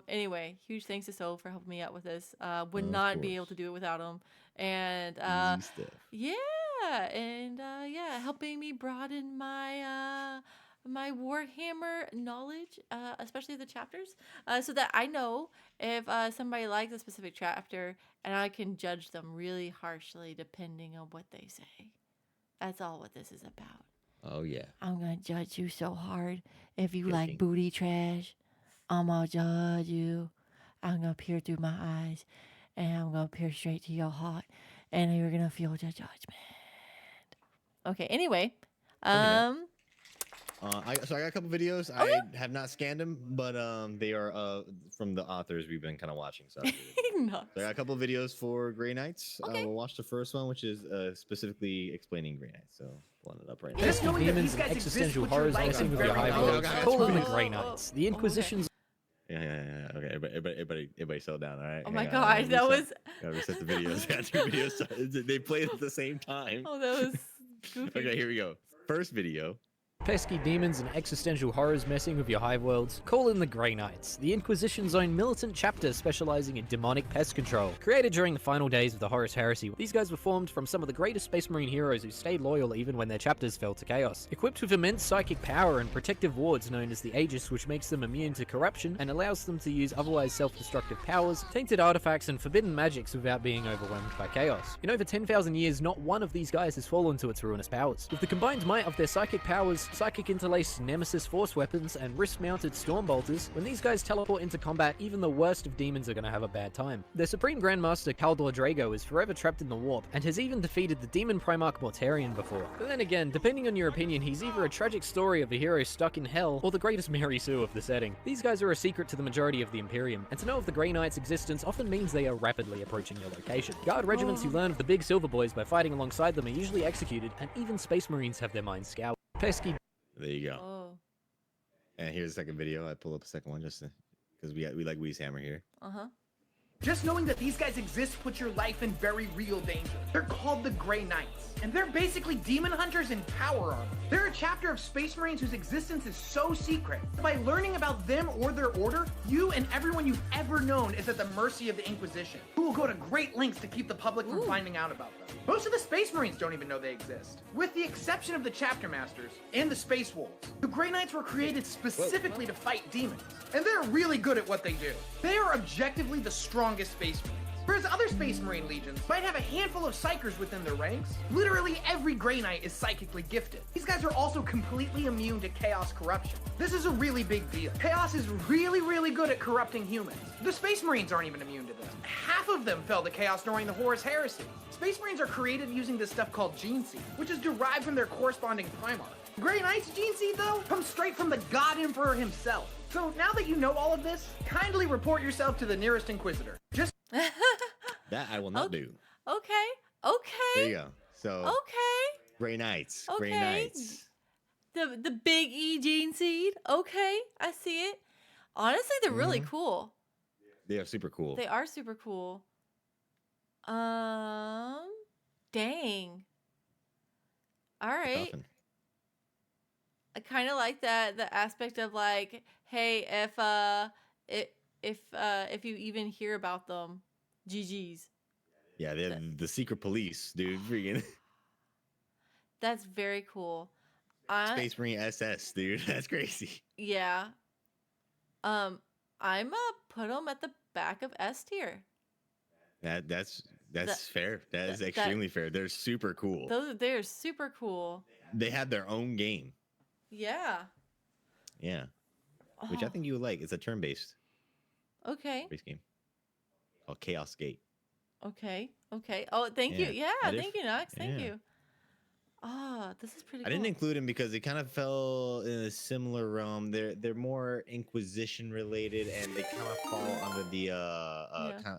anyway, huge thanks to Stove for helping me out with this. Would Of not be able course. to do it without him. And Easy stuff. yeah, helping me broaden my my Warhammer knowledge, especially the chapters, so that I know if somebody likes a specific chapter, and I can judge them really harshly depending on what they say. That's all what this is about. Oh yeah. I'm gonna judge you so hard. If you Joking. like booty trash, I'm gonna judge you. I'm gonna peer through my eyes, and I'm gonna peer straight to your heart, and you're gonna feel the judgment. Okay. Anyway, I got a couple videos. Okay. I have not scanned them, but they are from the authors we've been kind of watching. So, no. so I got a couple videos for Grey Knights. Okay. We'll watch the first one, which is specifically explaining Grey Knights. So pulling it up right now. Just knowing that Demons these and guys exist existential puts your horrors life messing in with your very high real roads. okay, Call that's in the fine. Grey Knights. The Inquisition's Yeah. Okay, everybody, settle down. All right. Oh my Hang on, I God, gotta that was. reset- Gotta reset the videos. Got two videos. They played at the same time. Oh, that was goofy. Okay, here we go. First video. pesky demons and existential horrors messing with your hive worlds. Call in the Grey Knights, the Inquisition's own militant chapter specializing in demonic pest control. Created during the final days of the Horus Heresy, these guys were formed from some of the greatest Space Marine heroes who stayed loyal even when their chapters fell to chaos. Equipped with immense psychic power and protective wards known as the Aegis, which makes them immune to corruption and allows them to use otherwise self-destructive powers, tainted artifacts, and forbidden magics without being overwhelmed by chaos. In over 10,000 years, not one of these guys has fallen to its ruinous powers. With the combined might of their psychic powers, psychic interlaced Nemesis force weapons, and wrist-mounted storm bolters, when these guys teleport into combat, even the worst of demons are gonna have a bad time. Their Supreme Grandmaster Kaldor Drago is forever trapped in the warp, and has even defeated the demon Primarch Mortarion before. But then again, depending on your opinion, he's either a tragic story of a hero stuck in hell, or the greatest Mary Sue of the setting. These guys are a secret to the majority of the Imperium, and to know of the Grey Knight's existence often means they are rapidly approaching your location. Guard regiments who learn of the big silver boys by fighting alongside them are usually executed, and even Space Marines have their minds scoured. Pesky. There you go. Oh. And here's the second video. I pull up a second one just because we like Wee's Hammer here. Just knowing that these guys exist puts your life in very real danger. They're called the Grey Knights, and they're basically demon hunters in power armor. They're a chapter of Space Marines whose existence is so secret that by learning about them or their order, you and everyone you've ever known is at the mercy of the Inquisition, who will go to great lengths to keep the public from finding out about them. Most of the Space Marines don't even know they exist, with the exception of the Chapter Masters and the Space Wolves. The Grey Knights were created specifically to fight demons, and they're really good at what they do. They are objectively the strongest Space Marines. Whereas other Space Marine legions might have a handful of psychers within their ranks, literally every Grey Knight is psychically gifted. These guys are also completely immune to Chaos corruption. This is a really big deal. Chaos is really good at corrupting humans. The Space Marines aren't even immune to this. Half of them fell to Chaos during the Horus Heresy. Space Marines are created using this stuff called Gene Seed, which is derived from their corresponding Primarch. Grey Knight's Gene Seed, though, comes straight from the God Emperor himself. So now that you know all of this, kindly report yourself to the nearest Inquisitor. Just That I will not do. Okay. There you go. So Okay. Grey Knights. Okay. Grey Knights. The big E gene seed. Okay, I see it. Honestly, they're really cool. They are super cool. They are super cool. Dang. All right. Toughen. I kind of like that the aspect of like, hey, if you even hear about them, GG's. Yeah, they're the secret police, dude. Freaking That's very cool. Space Marine SS, dude. That's crazy. Yeah. I'm put them at the back of S tier. That's fair. That is extremely fair. They're super cool. They're super cool. They have their own game. Yeah. Yeah. Which I think you would like. It's a turn-based Okay. race game called Chaos Gate. Okay. Oh, thank you. Yeah, Yeah, that is- thank you, Knox. Thank yeah. you. Oh, this is pretty I cool. didn't include them because they kind of fell in a similar realm. They're more Inquisition related, and they kind of fall under the Yeah.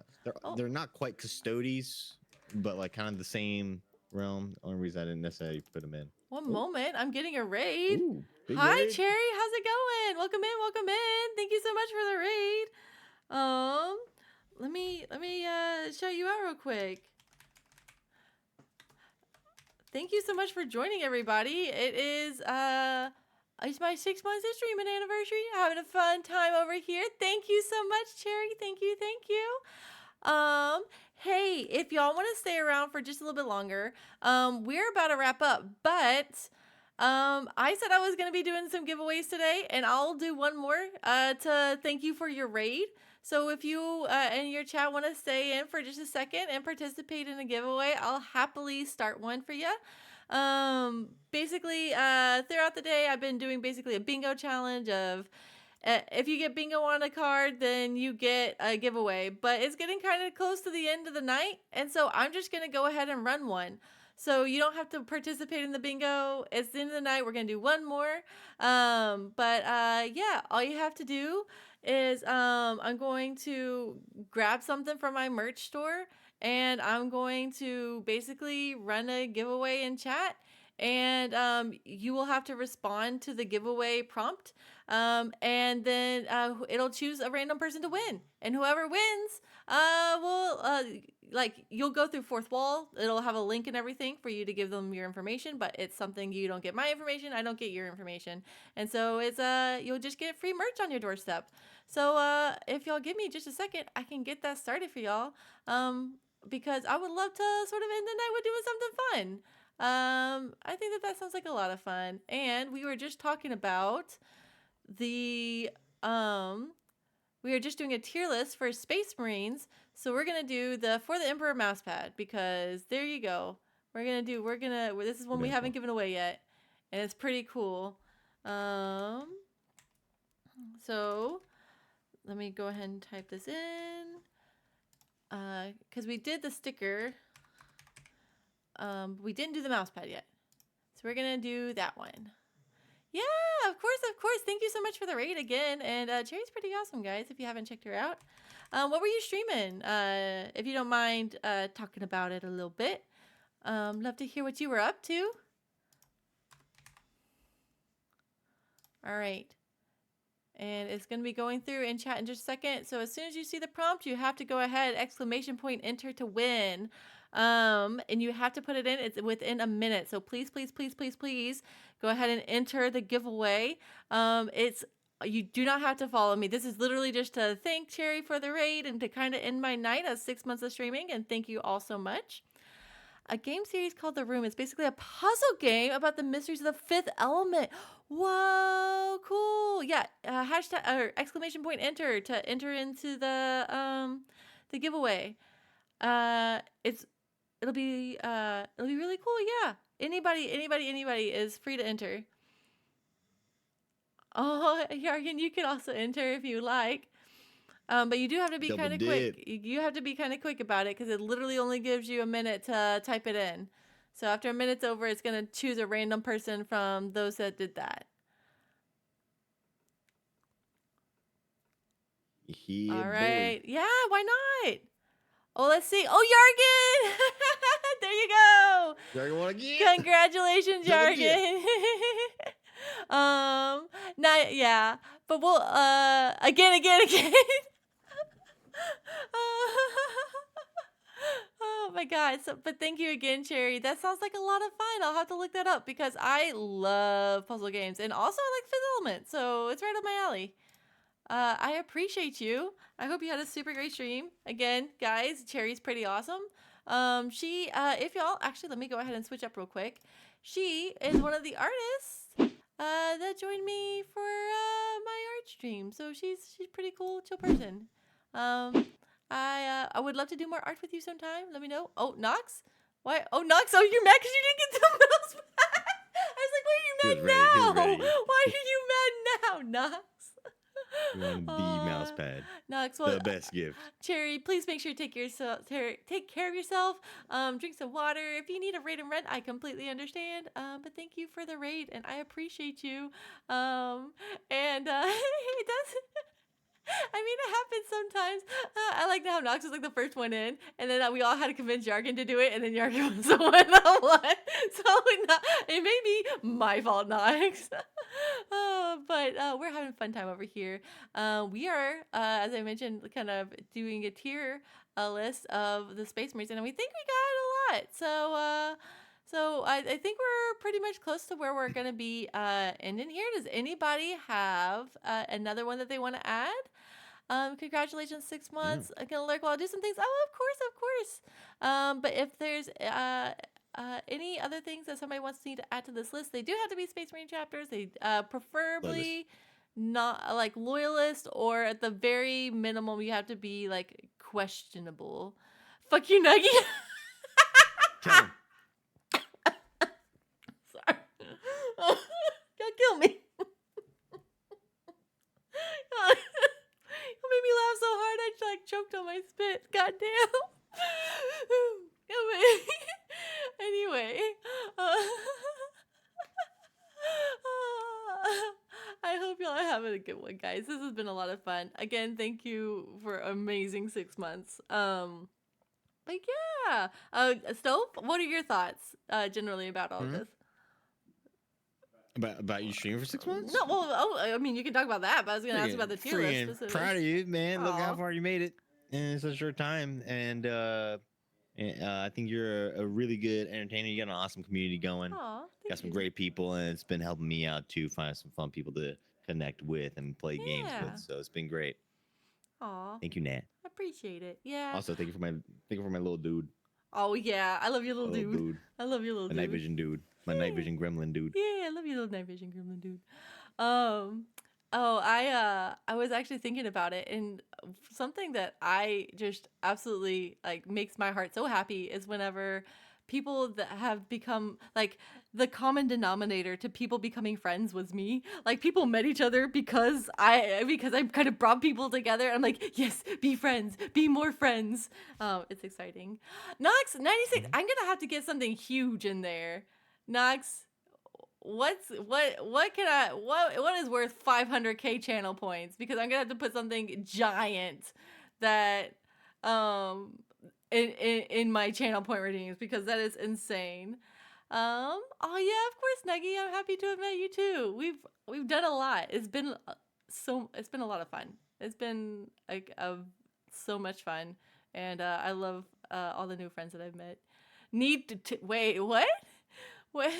they're not quite custodies, but like kind of the same realm. Only reason I didn't necessarily put them in. One moment, I'm getting a raid. Ooh, big Hi, raid. Cherry. How's it going? Welcome in. Welcome in. Thank you so much for the raid. Let me show you out real quick. Thank you so much for joining, everybody. It is it's my 6 months of streaming anniversary. Having a fun time over here. Thank you so much, Cherry. Thank you. Thank you. Hey, if y'all want to stay around for just a little bit longer, we're about to wrap up, but I said I was going to be doing some giveaways today, and I'll do one more to thank you for your raid. So if you and your chat want to stay in for just a second and participate in a giveaway, I'll happily start one for you. Basically, throughout the day, I've been doing basically a bingo challenge of if you get bingo on a card, then you get a giveaway. But it's getting kind of close to the end of the night, and so I'm just going to go ahead and run one. So you don't have to participate in the bingo. It's the end of the night. We're going to do one more. Yeah, all you have to do is I'm going to grab something from my merch store, and I'm going to basically run a giveaway in chat. And you will have to respond to the giveaway prompt. And then it'll choose a random person to win. And whoever wins you'll go through fourth wall. It'll have a link and everything for you to give them your information, but it's something you don't get my information, I don't get your information. And so it's you'll just get free merch on your doorstep. So if y'all give me just a second, I can get that started for y'all. Because I would love to sort of end the night with doing something fun. I think that sounds like a lot of fun. And we were just talking about we are just doing a tier list for Space Marines. So we're going to do For the Emperor mousepad, because there you go. This is one we haven't given away yet, and it's pretty cool. So let me go ahead and type this in. Because we did the sticker. We didn't do the mousepad yet. So we're going to do that one. Yeah, of course. Thank you so much for the raid again. And Cherry's pretty awesome, guys, if you haven't checked her out. What were you streaming? If you don't mind talking about it a little bit. Love to hear what you were up to. All right. And it's going to be going through in chat in just a second. So as soon as you see the prompt, you have to go ahead, ! Enter to win. And you have to put it in. It's within a minute. So please go ahead and enter the giveaway. You do not have to follow me. This is literally just to thank Cherry for the raid and to kind of end my night of 6 months of streaming. And thank you all so much. A game series called The Room is basically a puzzle game about the mysteries of the fifth element. Whoa, cool. Yeah, hashtag or ! Enter to enter into the giveaway. It'll be really cool. Yeah. Anybody is free to enter. Oh, Yargen, you can also enter if you like. But you do have to be kind of quick. You have to be kind of quick about it because it literally only gives you a minute to type it in. So after a minute's over, it's going to choose a random person from those that did that. Yeah, all right. boy. Yeah, why not? Oh, let's see. Oh, Yargen! There you go. Yargen won again. Congratulations, Yargen. Not yeah, but we'll again. Oh my god. So, but thank you again, Cherry. That sounds like a lot of fun. I'll have to look that up because I love puzzle games and also I like Fifth Element, so it's right up my alley. I appreciate you. I hope you had a super great stream. Again, guys, Cherry's pretty awesome. If y'all actually, let me go ahead and switch up real quick. She is one of the artists that joined me for my art stream. So she's pretty cool, chill person. I would love to do more art with you sometime. Let me know. Oh, Nox? Why? Oh, Nox, oh, you're mad because you didn't get the mouse pad. I was like, why are you mad now? Why are you mad now, Nox? You want the mouse pad. Nox, well, the best gift. Cherry, please make sure to take care of yourself. Drink some water. If you need a raid and rent, I completely understand. But thank you for the raid, and I appreciate you. It does. I mean, it happens sometimes. I like to have Nox was like the first one in, and then we all had to convince Yargan to do it, and then Yargan was the one that won. So it may be my fault, Nox. But we're having a fun time over here. We are, as I mentioned, kind of doing a tier list of the Space Marines, and we think we got a lot. So I think we're pretty much close to where we're going to be ending here. Does anybody have another one that they want to add? Congratulations, 6 months. I'm going to lurk while I do some things. Oh, of course. But if there's any other things that somebody wants me to add to this list, they do have to be Space Marine chapters. They preferably not like loyalist, or at the very minimum, you have to be like questionable. Fuck you, Nuggy. Kill him. Sorry. Don't kill me. You made me laugh so hard I like choked on my spit. Goddamn. Anyway, I hope y'all are having a good one, guys. This has been a lot of fun. Again, thank you for amazing 6 months. But yeah, Stove, what are your thoughts generally about all of this? About you streaming for 6 months? No, well, I mean, you can talk about that, but I was going to ask about the tier list Freaking specifically. proud of you, man. Look how Aw. far you made it in such a short time. And I think you're a really good entertainer. You got an awesome community going. Aw, Got thank some you. great people, and it's been helping me out too, find some fun people to connect with and play games Yeah. with. So it's been great. Aw, Thank you, Nat. I appreciate it. Yeah. Also, thank you for my little dude. Oh, yeah. I love you, little My little dude. I love you, little My dude. night vision dude. My night vision gremlin dude. Yeah, I love you, little night vision gremlin dude. I was actually thinking about it, and something that I just absolutely like makes my heart so happy is whenever people that have become like the common denominator to people becoming friends was me. Like people met each other because I kind of brought people together. I'm like, yes, be friends, be more friends. It's exciting. Nox 96. I'm gonna have to get something huge in there. Nox, what is worth 500k channel points? Because I'm gonna have to put something giant that in my channel point redeems, because that is insane. Oh yeah, of course, Nuggy. I'm happy to have met you too. We've done a lot. It's been a lot of fun. It's been like so much fun, and I love all the new friends that I've met. Need to wait, what? What?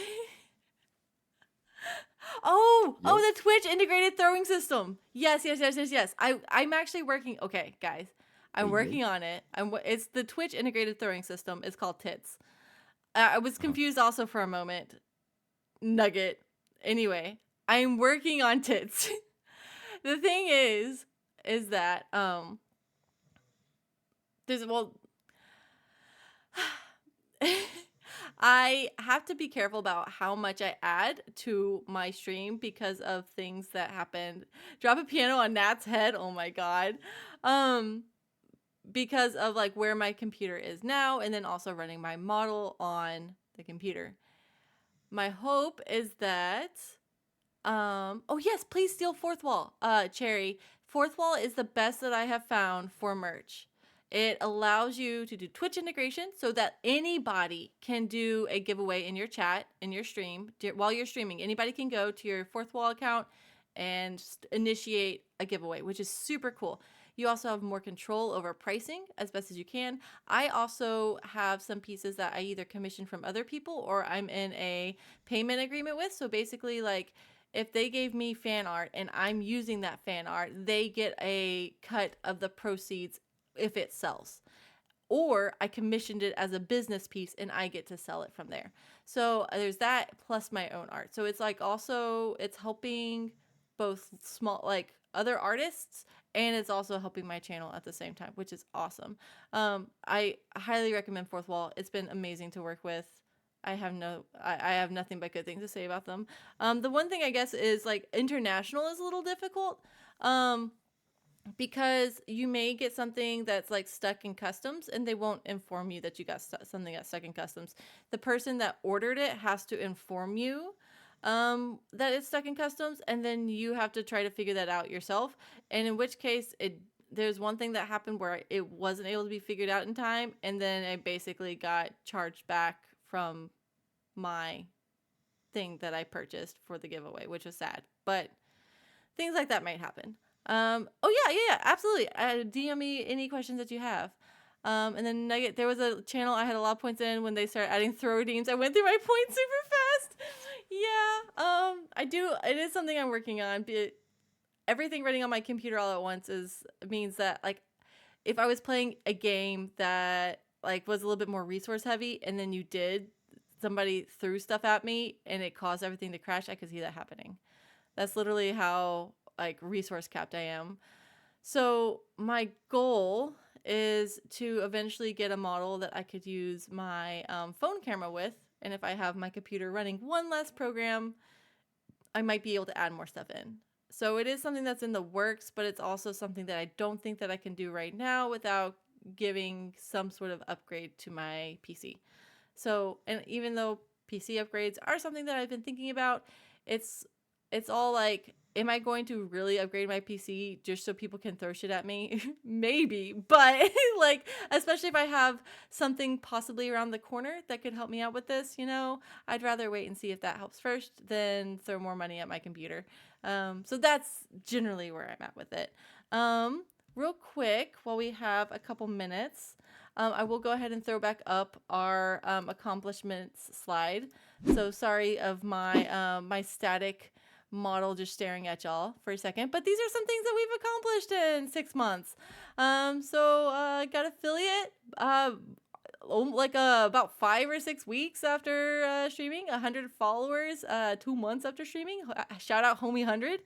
Oh, the Twitch integrated throwing system. Yes. I'm actually working. Okay, guys, I'm working on it. It's the Twitch integrated throwing system. It's called TITS. I was confused also for a moment. Nugget. Anyway, I'm working on TITS. The thing is that there's I have to be careful about how much I add to my stream because of things that happened. Drop a piano on Nat's head. Oh my god. Because of like where my computer is now, and then also running my model on the computer. My hope is that oh yes, please steal Fourth Wall. Cherry. Fourth Wall is the best that I have found for merch. It allows you to do Twitch integration so that anybody can do a giveaway in your chat, in your stream, while you're streaming. Anybody can go to your Fourth Wall account and initiate a giveaway, which is super cool. You also have more control over pricing as best as you can. I also have some pieces that I either commission from other people or I'm in a payment agreement with. So basically, like, if they gave me fan art and I'm using that fan art, they get a cut of the proceeds if it sells. Or I commissioned it as a business piece and I get to sell it from there. So there's that plus my own art. So it's like also it's helping both small like other artists, and it's also helping my channel at the same time, which is awesome. I highly recommend Fourth Wall. It's been amazing to work with. I have nothing but good things to say about them. The one thing I guess is like international is a little difficult. Because you may get something that's like stuck in customs and they won't inform you that you got something that's stuck in customs. The person that ordered it has to inform you that it's stuck in customs, and then you have to try to figure that out yourself. And in which case, there's one thing that happened where it wasn't able to be figured out in time, and then I basically got charged back from my thing that I purchased for the giveaway, which was sad. But things like that might happen. Oh yeah, absolutely. DM me any questions that you have. And then Nugget, there was a channel I had a lot of points in when they started adding throw redeems. I went through my points super fast. Yeah, I do. It is something I'm working on. Everything running on my computer all at once means that, like, if I was playing a game that like was a little bit more resource heavy, and then somebody threw stuff at me and it caused everything to crash, I could see that happening. That's literally how like resource capped I am. So my goal is to eventually get a model that I could use my phone camera with. And if I have my computer running one less program, I might be able to add more stuff in. So it is something that's in the works, but it's also something that I don't think that I can do right now without giving some sort of upgrade to my PC. So, and even though PC upgrades are something that I've been thinking about, it's all like, am I going to really upgrade my PC just so people can throw shit at me? Maybe, but like, especially if I have something possibly around the corner that could help me out with this, I'd rather wait and see if that helps first than throw more money at my computer. So that's generally where I'm at with it. Real quick, while we have a couple minutes, I will go ahead and throw back up our accomplishments slide. So sorry of my my static model just staring at y'all for a second, but these are some things that we've accomplished in 6 months. Got affiliate about 5 or 6 weeks after streaming, 100 followers 2 months after streaming. Shout out homie 100.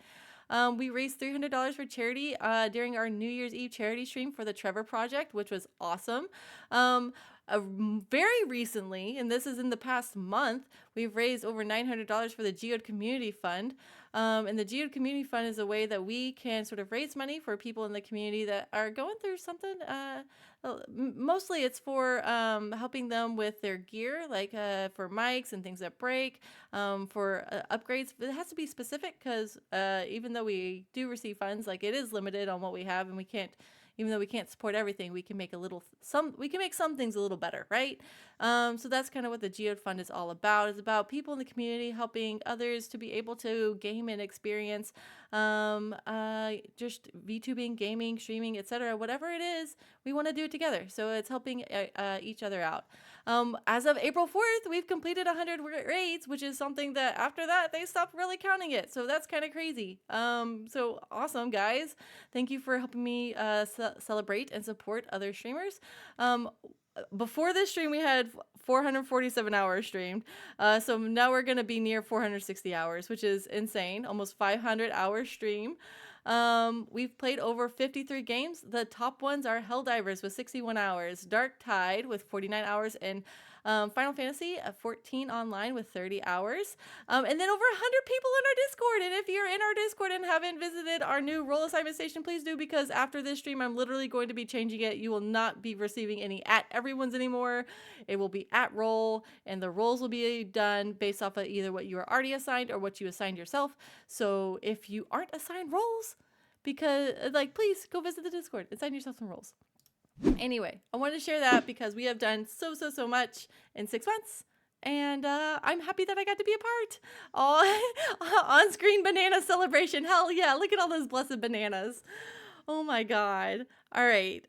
We raised $300 for charity during our New Year's Eve charity stream for the Trevor Project, which was awesome. Very recently, and this is in the past month, we've raised over $900 for the Geode Community Fund. And the Geode Community Fund is a way that we can sort of raise money for people in the community that are going through something. Mostly it's for helping them with their gear, like for mics and things that break, for upgrades. It has to be specific because even though we do receive funds, like it is limited on what we have, and we can't. Even though we can't support everything, we can make some things a little better, right? So that's kind of what the Geode Fund is all about. It's about people in the community helping others to be able to game and experience just VTubing, gaming, streaming, etc. Whatever it is, we want to do it together. So it's helping each other out. As of April 4th, we've completed 100 raids, which is something that after that, they stopped really counting it. So that's kind of crazy. So awesome, guys. Thank you for helping me celebrate and support other streamers. Before this stream, we had 447 hours streamed. So now we're going to be near 460 hours, which is insane. Almost 500 hours stream. We've played over 53 games. The top ones are Helldivers with 61 hours, Dark Tide with 49 hours, and Final Fantasy 14 online with 30 hours. And then over 100 people in our Discord. And if you're in our Discord and haven't visited our new role assignment station, please do, because after this stream, I'm literally going to be changing it. You will not be receiving any at everyone's anymore. It will be at role, and the roles will be done based off of either what you are already assigned or what you assigned yourself. So if you aren't assigned roles, please go visit the Discord and assign yourself some roles. Anyway, I wanted to share that because we have done so much in 6 months, and I'm happy that I got to be a part. On-screen banana celebration. Hell yeah, look at all those blessed bananas. Oh my god. All right.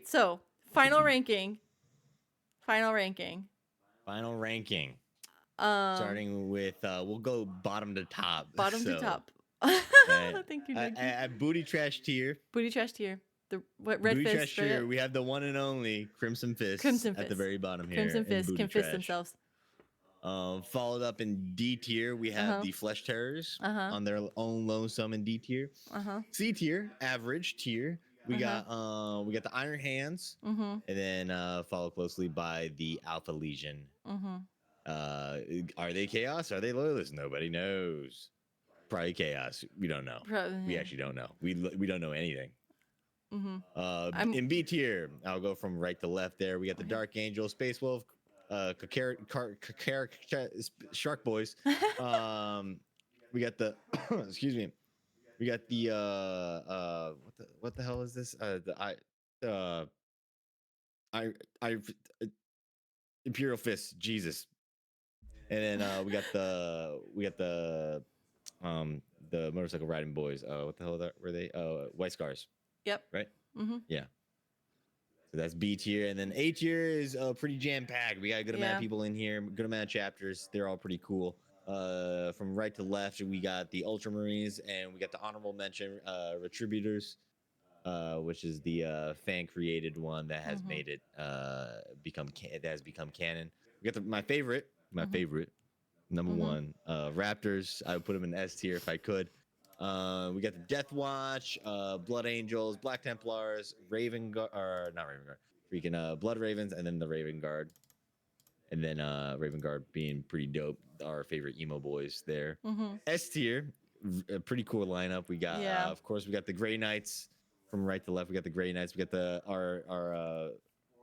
So, final ranking. Starting with, we'll go bottom to top. To top. Thank you, Nick. At Booty Trash tier. The red Booty fist, Trash tier, we have the one and only Crimson Fist at the very bottom here. Crimson Fist can fist themselves. Followed up in D tier, we have the Flesh Terrors on their own lonesome in D tier. C tier, average tier. We got the Iron Hands, and then followed closely by the Alpha Legion. Are they Chaos? Are they Loyalists? Nobody knows. Probably Chaos. We don't know. We actually don't know. We don't know anything. In B tier, I'll go from right to left there. We got the Dark Angel, Space Wolf, Shark Boys. We got the excuse me. We got the what the hell is this? I Imperial Fist, Jesus. And then we got the motorcycle riding boys. What the hell were they? White Scars, Yep. right? Mm-hmm. Yeah. So that's B tier, and then A tier is pretty jam packed. We got a good amount of people in here, good amount of chapters. They're all pretty cool. From right to left, we got the Ultramarines, and we got the honorable mention Retributors, which is the fan created one that has made it become canon. We got my favorite number one, Raptors. I would put them in S tier if I could. We got the Death Watch, Blood Angels, Black Templars, Raven Guard, or not Raven Guard, freaking Blood Ravens, and then the Raven Guard. And then Raven Guard being pretty dope, our favorite emo boys there. S tier, a pretty cool lineup. We got, of course, we got the Grey Knights from right to left. We got the Grey Knights. We got our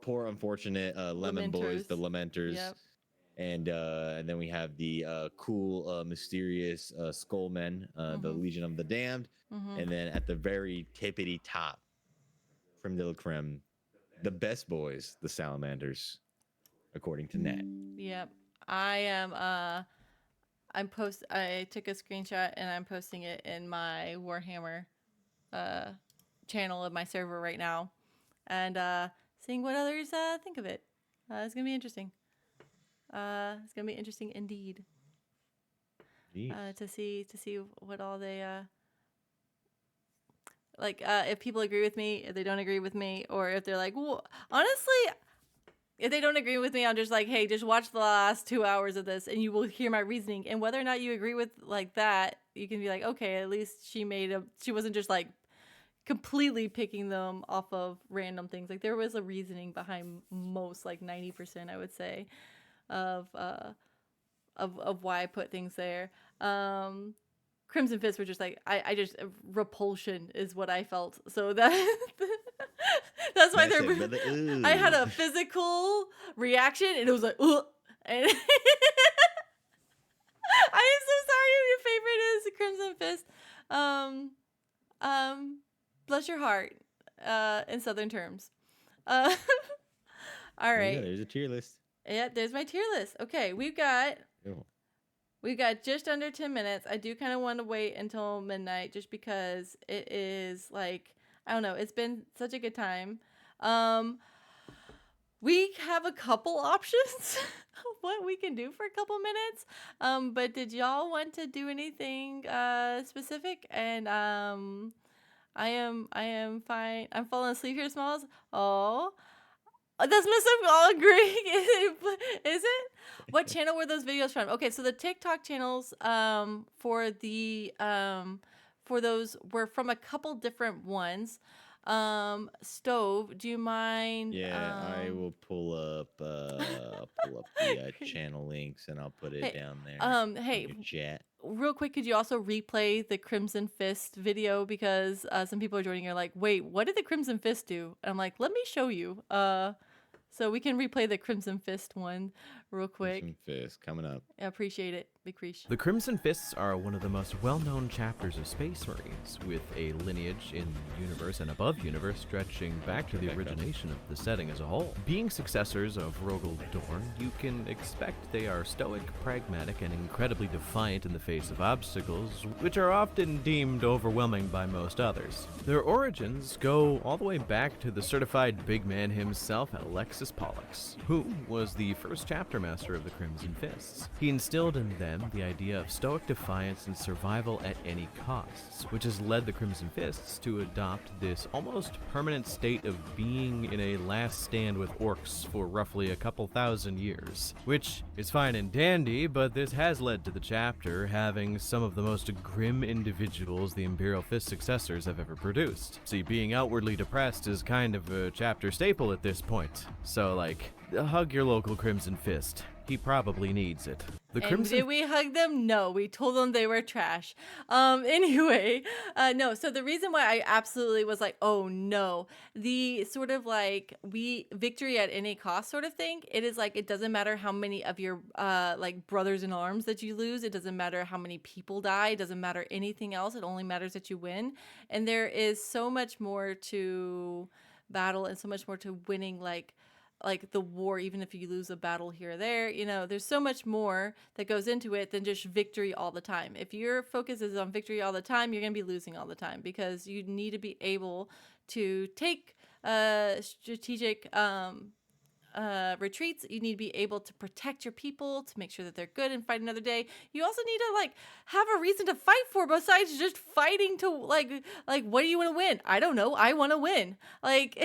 poor unfortunate Lemon Boys, the Lamenters. Yep. And then we have the cool, mysterious Skullmen, the Legion of the Damned. And then at the very tippity top, creme de la creme, the best boys, the Salamanders, according to Nat. Yep. I am I took a screenshot and I'm posting it in my Warhammer channel of my server right now, and seeing what others think of it. It's gonna be interesting. It's gonna be interesting indeed. To see what all they if people agree with me, if they don't agree with me, or if they're like, well, honestly, if they don't agree with me, I'm just like, hey, just watch the last 2 hours of this and you will hear my reasoning. And whether or not you agree with like that, you can be like, okay, at least she wasn't just like completely picking them off of random things. Like there was a reasoning behind most, like 90%, I would say, of why I put things there. Crimson Fist were just like, I just, repulsion is what I felt. So that's why I had a physical reaction and it was like, ugh. And I am so sorry if your favorite is Crimson Fist. Bless your heart, in Southern terms. All right. Yeah, there's a tier list. Yeah, there's my tier list. Okay, we've got just under 10 minutes. I do kind of want to wait until midnight just because it is like, I don't know, it's been such a good time. We have a couple options of what we can do for a couple minutes. But did y'all want to do anything specific? And I am fine. I'm falling asleep here, Smalls. Oh, that's must have all agreeing. Is it? What channel were those videos from? Okay, so the TikTok channels for those were from a couple different ones. Stove, do you mind? Yeah, I will pull up the channel links and I'll put it down there. Hey, in your chat. Real quick, could you also replay the Crimson Fist video, because some people are joining, are like, wait, what did the Crimson Fist do? And I'm like, let me show you. So we can replay the Crimson Fist one real quick. Crimson Fist coming up. I appreciate it. Big appreciate. The Crimson Fists are one of the most well-known chapters of Space Marines, with a lineage in universe and above universe stretching back to the origination of the setting as a whole. Being successors of Rogel Dorn, you can expect they are stoic, pragmatic, and incredibly defiant in the face of obstacles, which are often deemed overwhelming by most others. Their origins go all the way back to the certified big man himself, Alexis Pollux, who was the first chapter master of the Crimson Fists. He instilled in them the idea of stoic defiance and survival at any costs, which has led the Crimson Fists to adopt this almost permanent state of being in a last stand with orcs for roughly a couple thousand years. Which is fine and dandy, but this has led to the chapter having some of the most grim individuals the Imperial Fist successors have ever produced. See, being outwardly depressed is kind of a chapter staple at this point. So, like, hug your local Crimson Fist. He probably needs it. The And Crimson did we hug them? No, we told them they were trash. Anyway, no. So the reason why I absolutely was like, oh no, the sort of like victory at any cost sort of thing. It is like it doesn't matter how many of your like brothers in arms that you lose. It doesn't matter how many people die. It doesn't matter anything else. It only matters that you win. And there is so much more to battle and so much more to winning, like the war. Even if you lose a battle here or there, you know, there's so much more that goes into it than just victory all the time. If your focus is on victory all the time, you're going to be losing all the time, because you need to be able to take strategic retreats. You need to be able to protect your people, to make sure that they're good and fight another day. You also need to like have a reason to fight for, besides just fighting to like what do you want to win? I don't know. I want to win. Like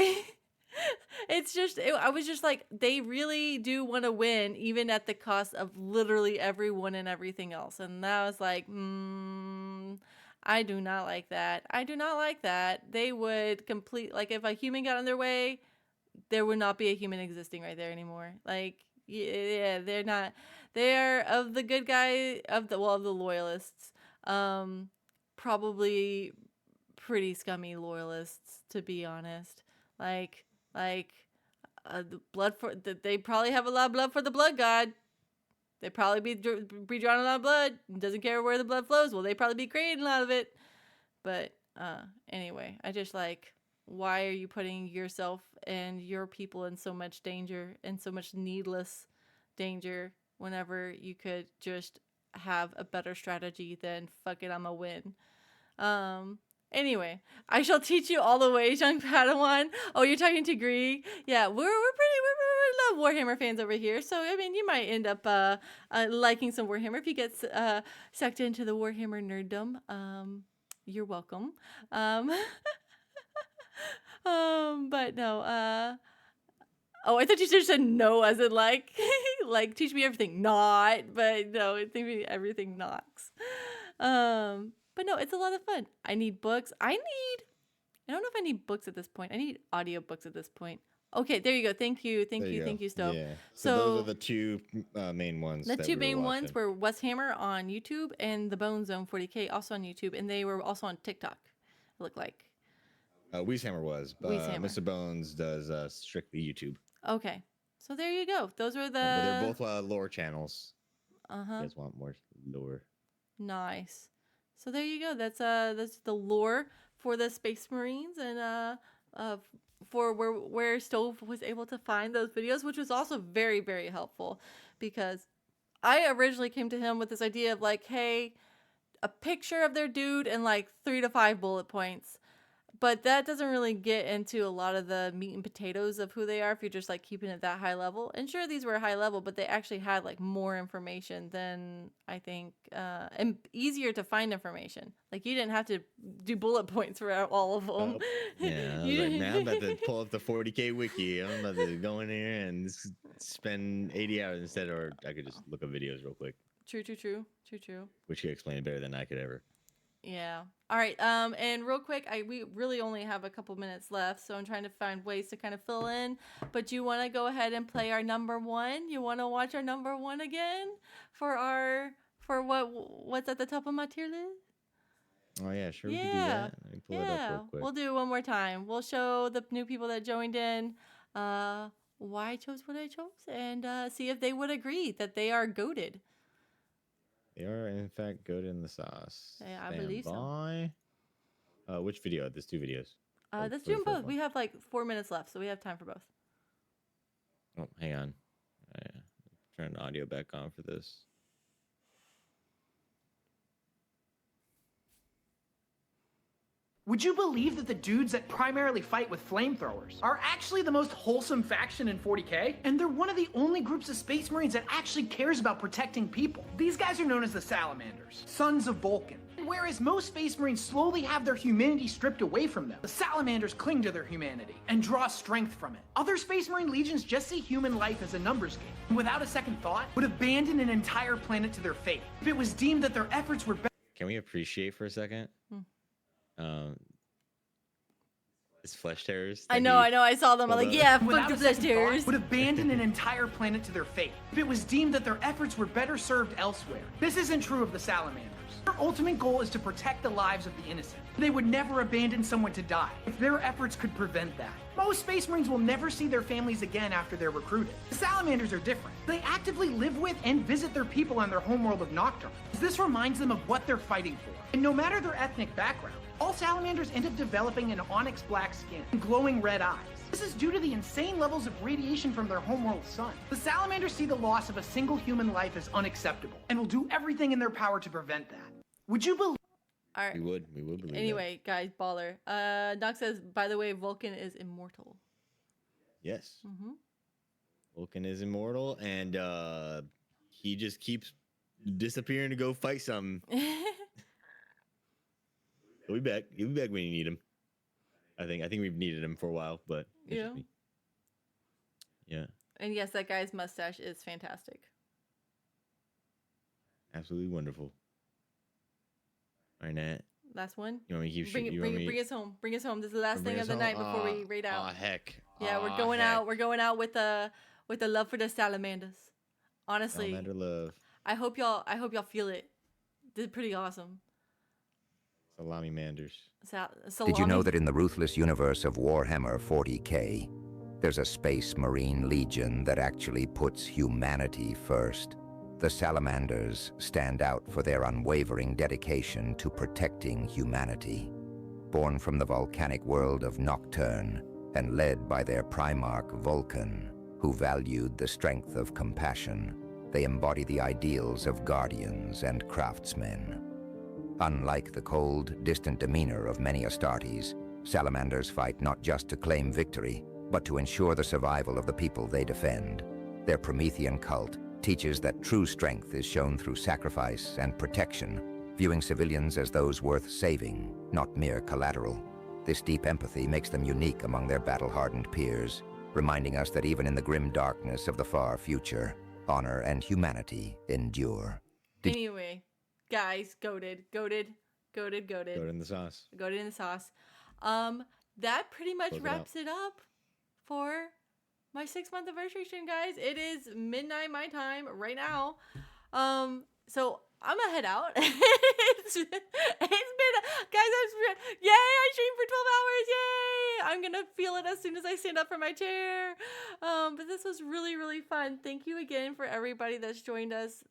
it's just, I was just like, they really do want to win, even at the cost of literally everyone and everything else. And that was like, I do not like that. I do not like that. They would like if a human got in their way, there would not be a human existing right there anymore. Like, yeah, they're not, they're of the good guy, of the loyalists, probably pretty scummy loyalists, to be honest. The blood for they probably have a lot of blood for the blood god. They probably be drawing a lot of blood. Doesn't care where the blood flows. Well, they probably be creating a lot of it. But anyway, I just like, why are you putting yourself and your people in so much danger and so much needless danger whenever you could just have a better strategy than fuck it, I'ma win. Anyway, I shall teach you all the ways, young Padawan. Oh, you're talking to Gree? Yeah, we're love Warhammer fans over here. So I mean, you might end up liking some Warhammer if you get sucked into the Warhammer nerddom. You're welcome. But no. Oh, I thought you just said no, as in like like teach me everything. Not, but no, teach me everything knocks. But no, it's a lot of fun. I need books. I don't know if I need books at this point. I need audiobooks at this point. Okay, there you go. Thank you, Stowe. Yeah. So those are the two main ones. The two main ones were Wes Hammer on YouTube and the Bone Zone 40K also on YouTube, and they were also on TikTok. It looked like. Weeshammer was, but Mr. Bones does strictly YouTube. Okay, so there you go. Those were the. But they're both lore channels. You guys want more lore? Nice. So there you go. That's the lore for the Space Marines, and for where Stove was able to find those videos, which was also very, very helpful, because I originally came to him with this idea of like, hey, a picture of their dude and like 3 to 5 bullet points. But that doesn't really get into a lot of the meat and potatoes of who they are if you're just like keeping it that high level. And sure, these were high level, but they actually had like more information than I think, and easier to find information. Like you didn't have to do bullet points for all of them. Yeah, I was like, man, I'm about to pull up the 40K wiki. I'm about to go in here and spend 80 hours instead, or I could just look up videos real quick. True. Which you explained better than I could ever. Yeah. All right. And real quick, we really only have a couple minutes left, so I'm trying to find ways to kind of fill in. But you want to go ahead and play our number one? You want to watch our number one again for what's at the top of my tier list? Oh yeah, sure. We can do that. Let me pull it up real quick. We'll do it one more time. We'll show the new people that joined in why I chose what I chose, and see if they would agree that they are goated. They are, in fact, good in the sauce. Yeah, I believe so. Which video? There's 2 videos. Let's do them both. We have like 4 minutes left, so we have time for both. Oh, hang on. Turn the audio back on for this. Would you believe that the dudes that primarily fight with flamethrowers are actually the most wholesome faction in 40K? And they're one of the only groups of Space Marines that actually cares about protecting people. These guys are known as the Salamanders, sons of Vulcan. Whereas most Space Marines slowly have their humanity stripped away from them, the Salamanders cling to their humanity and draw strength from it. Other Space Marine legions just see human life as a numbers game, and without a second thought, would abandon an entire planet to their fate if it was deemed that their efforts were better. Can we appreciate for a second? It's flesh terrors. I that know, he I know. I saw them. I'm pulled like, up. yeah, fuck without the a flesh second thought, tears. would abandon an entire planet to their fate if it was deemed that their efforts were better served elsewhere. This isn't true of the salamanders. Their ultimate goal is to protect the lives of the innocent. They would never abandon someone to die if their efforts could prevent that. Most Space Marines will never see their families again after they're recruited. The salamanders are different. They actively live with and visit their people on their homeworld of Nocturne. This reminds them of what they're fighting for. And no matter their ethnic background, all salamanders end up developing an onyx black skin and glowing red eyes. This is due to the insane levels of radiation from their homeworld sun. The salamanders see the loss of a single human life as unacceptable and will do everything in their power to prevent that. Would you believe? All right. We would believe that. Anyway, guys, baller. Doc says, by the way, Vulcan is immortal. Yes. Mm-hmm. Vulcan is immortal, and he just keeps disappearing to go fight something. He'll be back. He'll be back when you need him. I think we've needed him for a while, but it's Yeah. just me. Yeah. And yes, that guy's mustache is fantastic. Absolutely wonderful. All right, Nat. Last one. You want me to keep Bring shooting? bring us home. Bring us home. This is the last thing of the night before we raid out. Oh heck. Yeah, we're going out. We're going out with the love for the salamanders. Honestly, Salamander love. I hope y'all feel it. This is pretty awesome. Salami manders. Did you know that in the ruthless universe of Warhammer 40k, there's a Space Marine Legion that actually puts humanity first? The Salamanders stand out for their unwavering dedication to protecting humanity. Born from the volcanic world of Nocturne and led by their Primarch Vulcan, who valued the strength of compassion, they embody the ideals of guardians and craftsmen. Unlike the cold, distant demeanor of many Astartes, Salamanders fight not just to claim victory, but to ensure the survival of the people they defend. Their Promethean cult teaches that true strength is shown through sacrifice and protection, viewing civilians as those worth saving, not mere collateral. This deep empathy makes them unique among their battle-hardened peers, reminding us that even in the grim darkness of the far future, honor and humanity endure. Anyway, guys, goated. Goat in the sauce. Goated in the sauce. That pretty much Close it wraps it up for my 6-month anniversary stream, guys. It is midnight my time right now. So I'm gonna head out. It's been, guys, yay, I streamed for 12 hours, yay! I'm gonna feel it as soon as I stand up from my chair. But this was really, really fun. Thank you again for everybody that's joined us.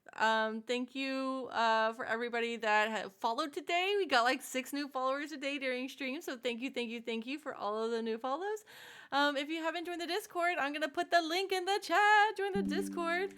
Thank you for everybody that followed today. We got like 6 new followers today during stream, so thank you for all of the new follows. If you haven't joined the Discord, I'm gonna put the link in the chat. Join the Discord.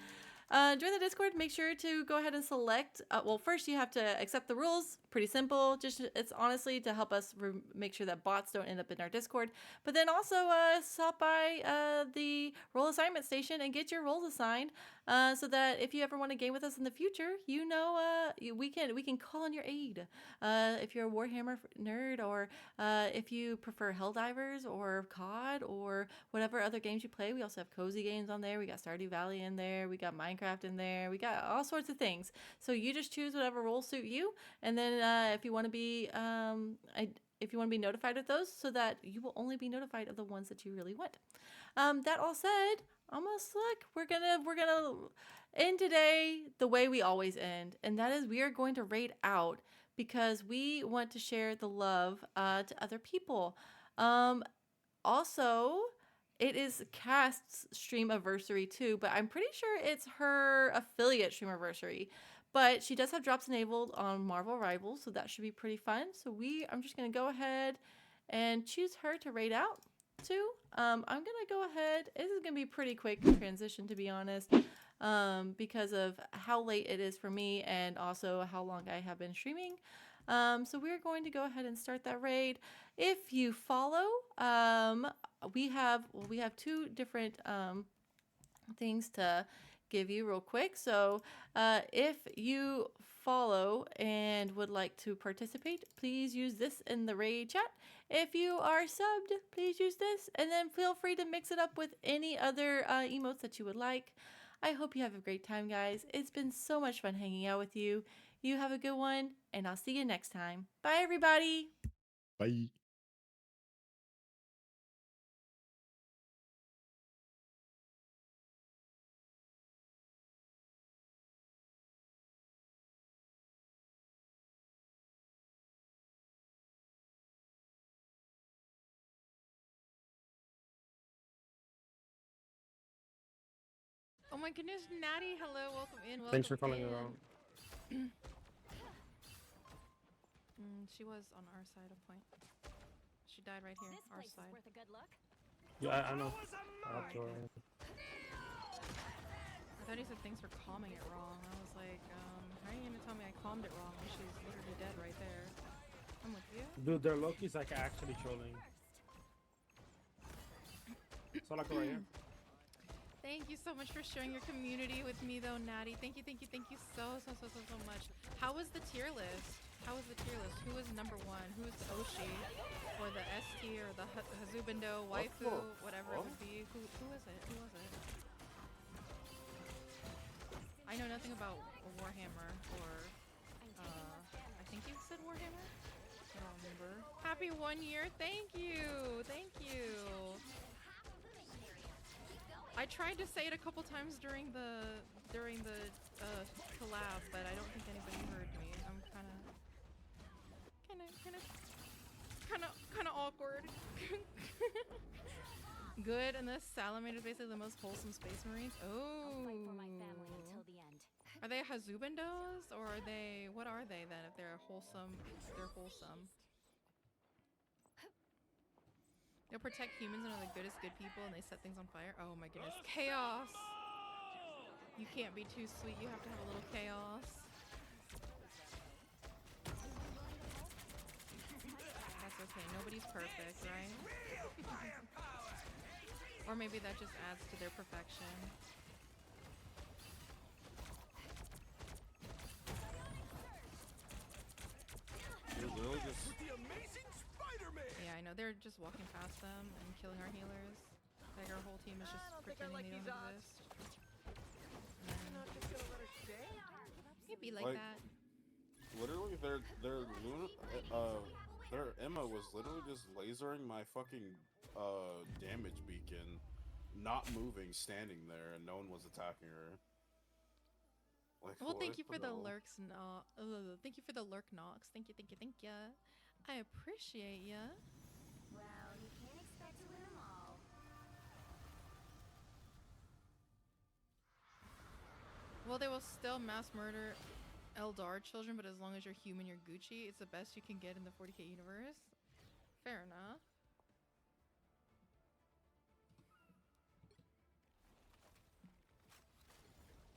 Join the Discord. Make sure to go ahead and select. Well, first you have to accept the rules. Pretty simple. Just it's honestly to help us make sure that bots don't end up in our Discord. But then also stop by the role assignment station and get your roles assigned, so that if you ever want to game with us in the future, you know we can call on your aid. If you're a Warhammer nerd, or if you prefer Helldivers or COD or whatever other games you play, we also have cozy games on there. We got Stardew Valley in there. We got Minecraft in there. We got all sorts of things. So you just choose whatever role suit you, and then if you want to be notified of those, so that you will only be notified of the ones that you really want. That all said, almost like we're gonna end today the way we always end, and that is we are going to raid out because we want to share the love to other people. Also, it is Cast's stream anniversary too, but I'm pretty sure it's her affiliate stream anniversary. But she does have drops enabled on Marvel Rivals, so that should be pretty fun. So I'm just going to go ahead and choose her to raid out too. I'm going to go ahead. This is going to be a pretty quick transition, to be honest, because of how late it is for me and also how long I have been streaming. So we're going to go ahead and start that raid. If you follow, we have 2 different things to give you real quick. So if you follow and would like to participate, please use this in the raid chat. If you are subbed, please use this, and then feel free to mix it up with any other emotes that you would like. I hope you have a great time, guys. It's been so much fun hanging out with you. You have a good one, and I'll see you next time. Bye, everybody. Bye. my goodness, Natty, hello, welcome in, welcome Thanks for calling in. around. She was on our side of point. She died right here, our side. Worth a good look. Yeah, I know. I thought he said thanks for calming it wrong. I was like, how are you gonna tell me I calmed it wrong when she's literally dead right there? I'm with you. Dude, their Loki's like actually trolling. So like right here. Thank you so much for sharing your community with me though, Natty. Thank you so much. How was the tier list? How was the tier list? Who was number one? Who was the Oshi? Or the S tier? Or the Hazubando, waifu, whatever it would be? Who was it? Who was it? I know nothing about Warhammer or, I think you said Warhammer? I don't remember. Happy 1 year, thank you! Thank you! I tried to say it a couple times during the collab, but I don't think anybody heard me. I'm kind of awkward. Good, and the salamander is basically the most wholesome space marines. Oh, are they Hazubandos or are they? What are they then? If they're wholesome, they're wholesome. They'll protect humans and are the goodest good people, and they set things on fire. Oh my goodness, chaos! You can't be too sweet. You have to have a little chaos. That's okay. Nobody's perfect, right? Or maybe that just adds to their perfection. Yeah, I know. They're just walking past them and killing our healers. Like our whole team is just pretending they don't exist. It'd be like that. Literally, their Emma was literally just lasering my fucking damage beacon, not moving, standing there, and no one was attacking her. Like, Well, thank you for the lurks, thank you for the lurk knocks. Thank you. I appreciate ya. Well, you can't expect to win them all. Well, they will still mass murder Eldar children, but as long as you're human, you're Gucci. It's the best you can get in the 40k universe. Fair enough.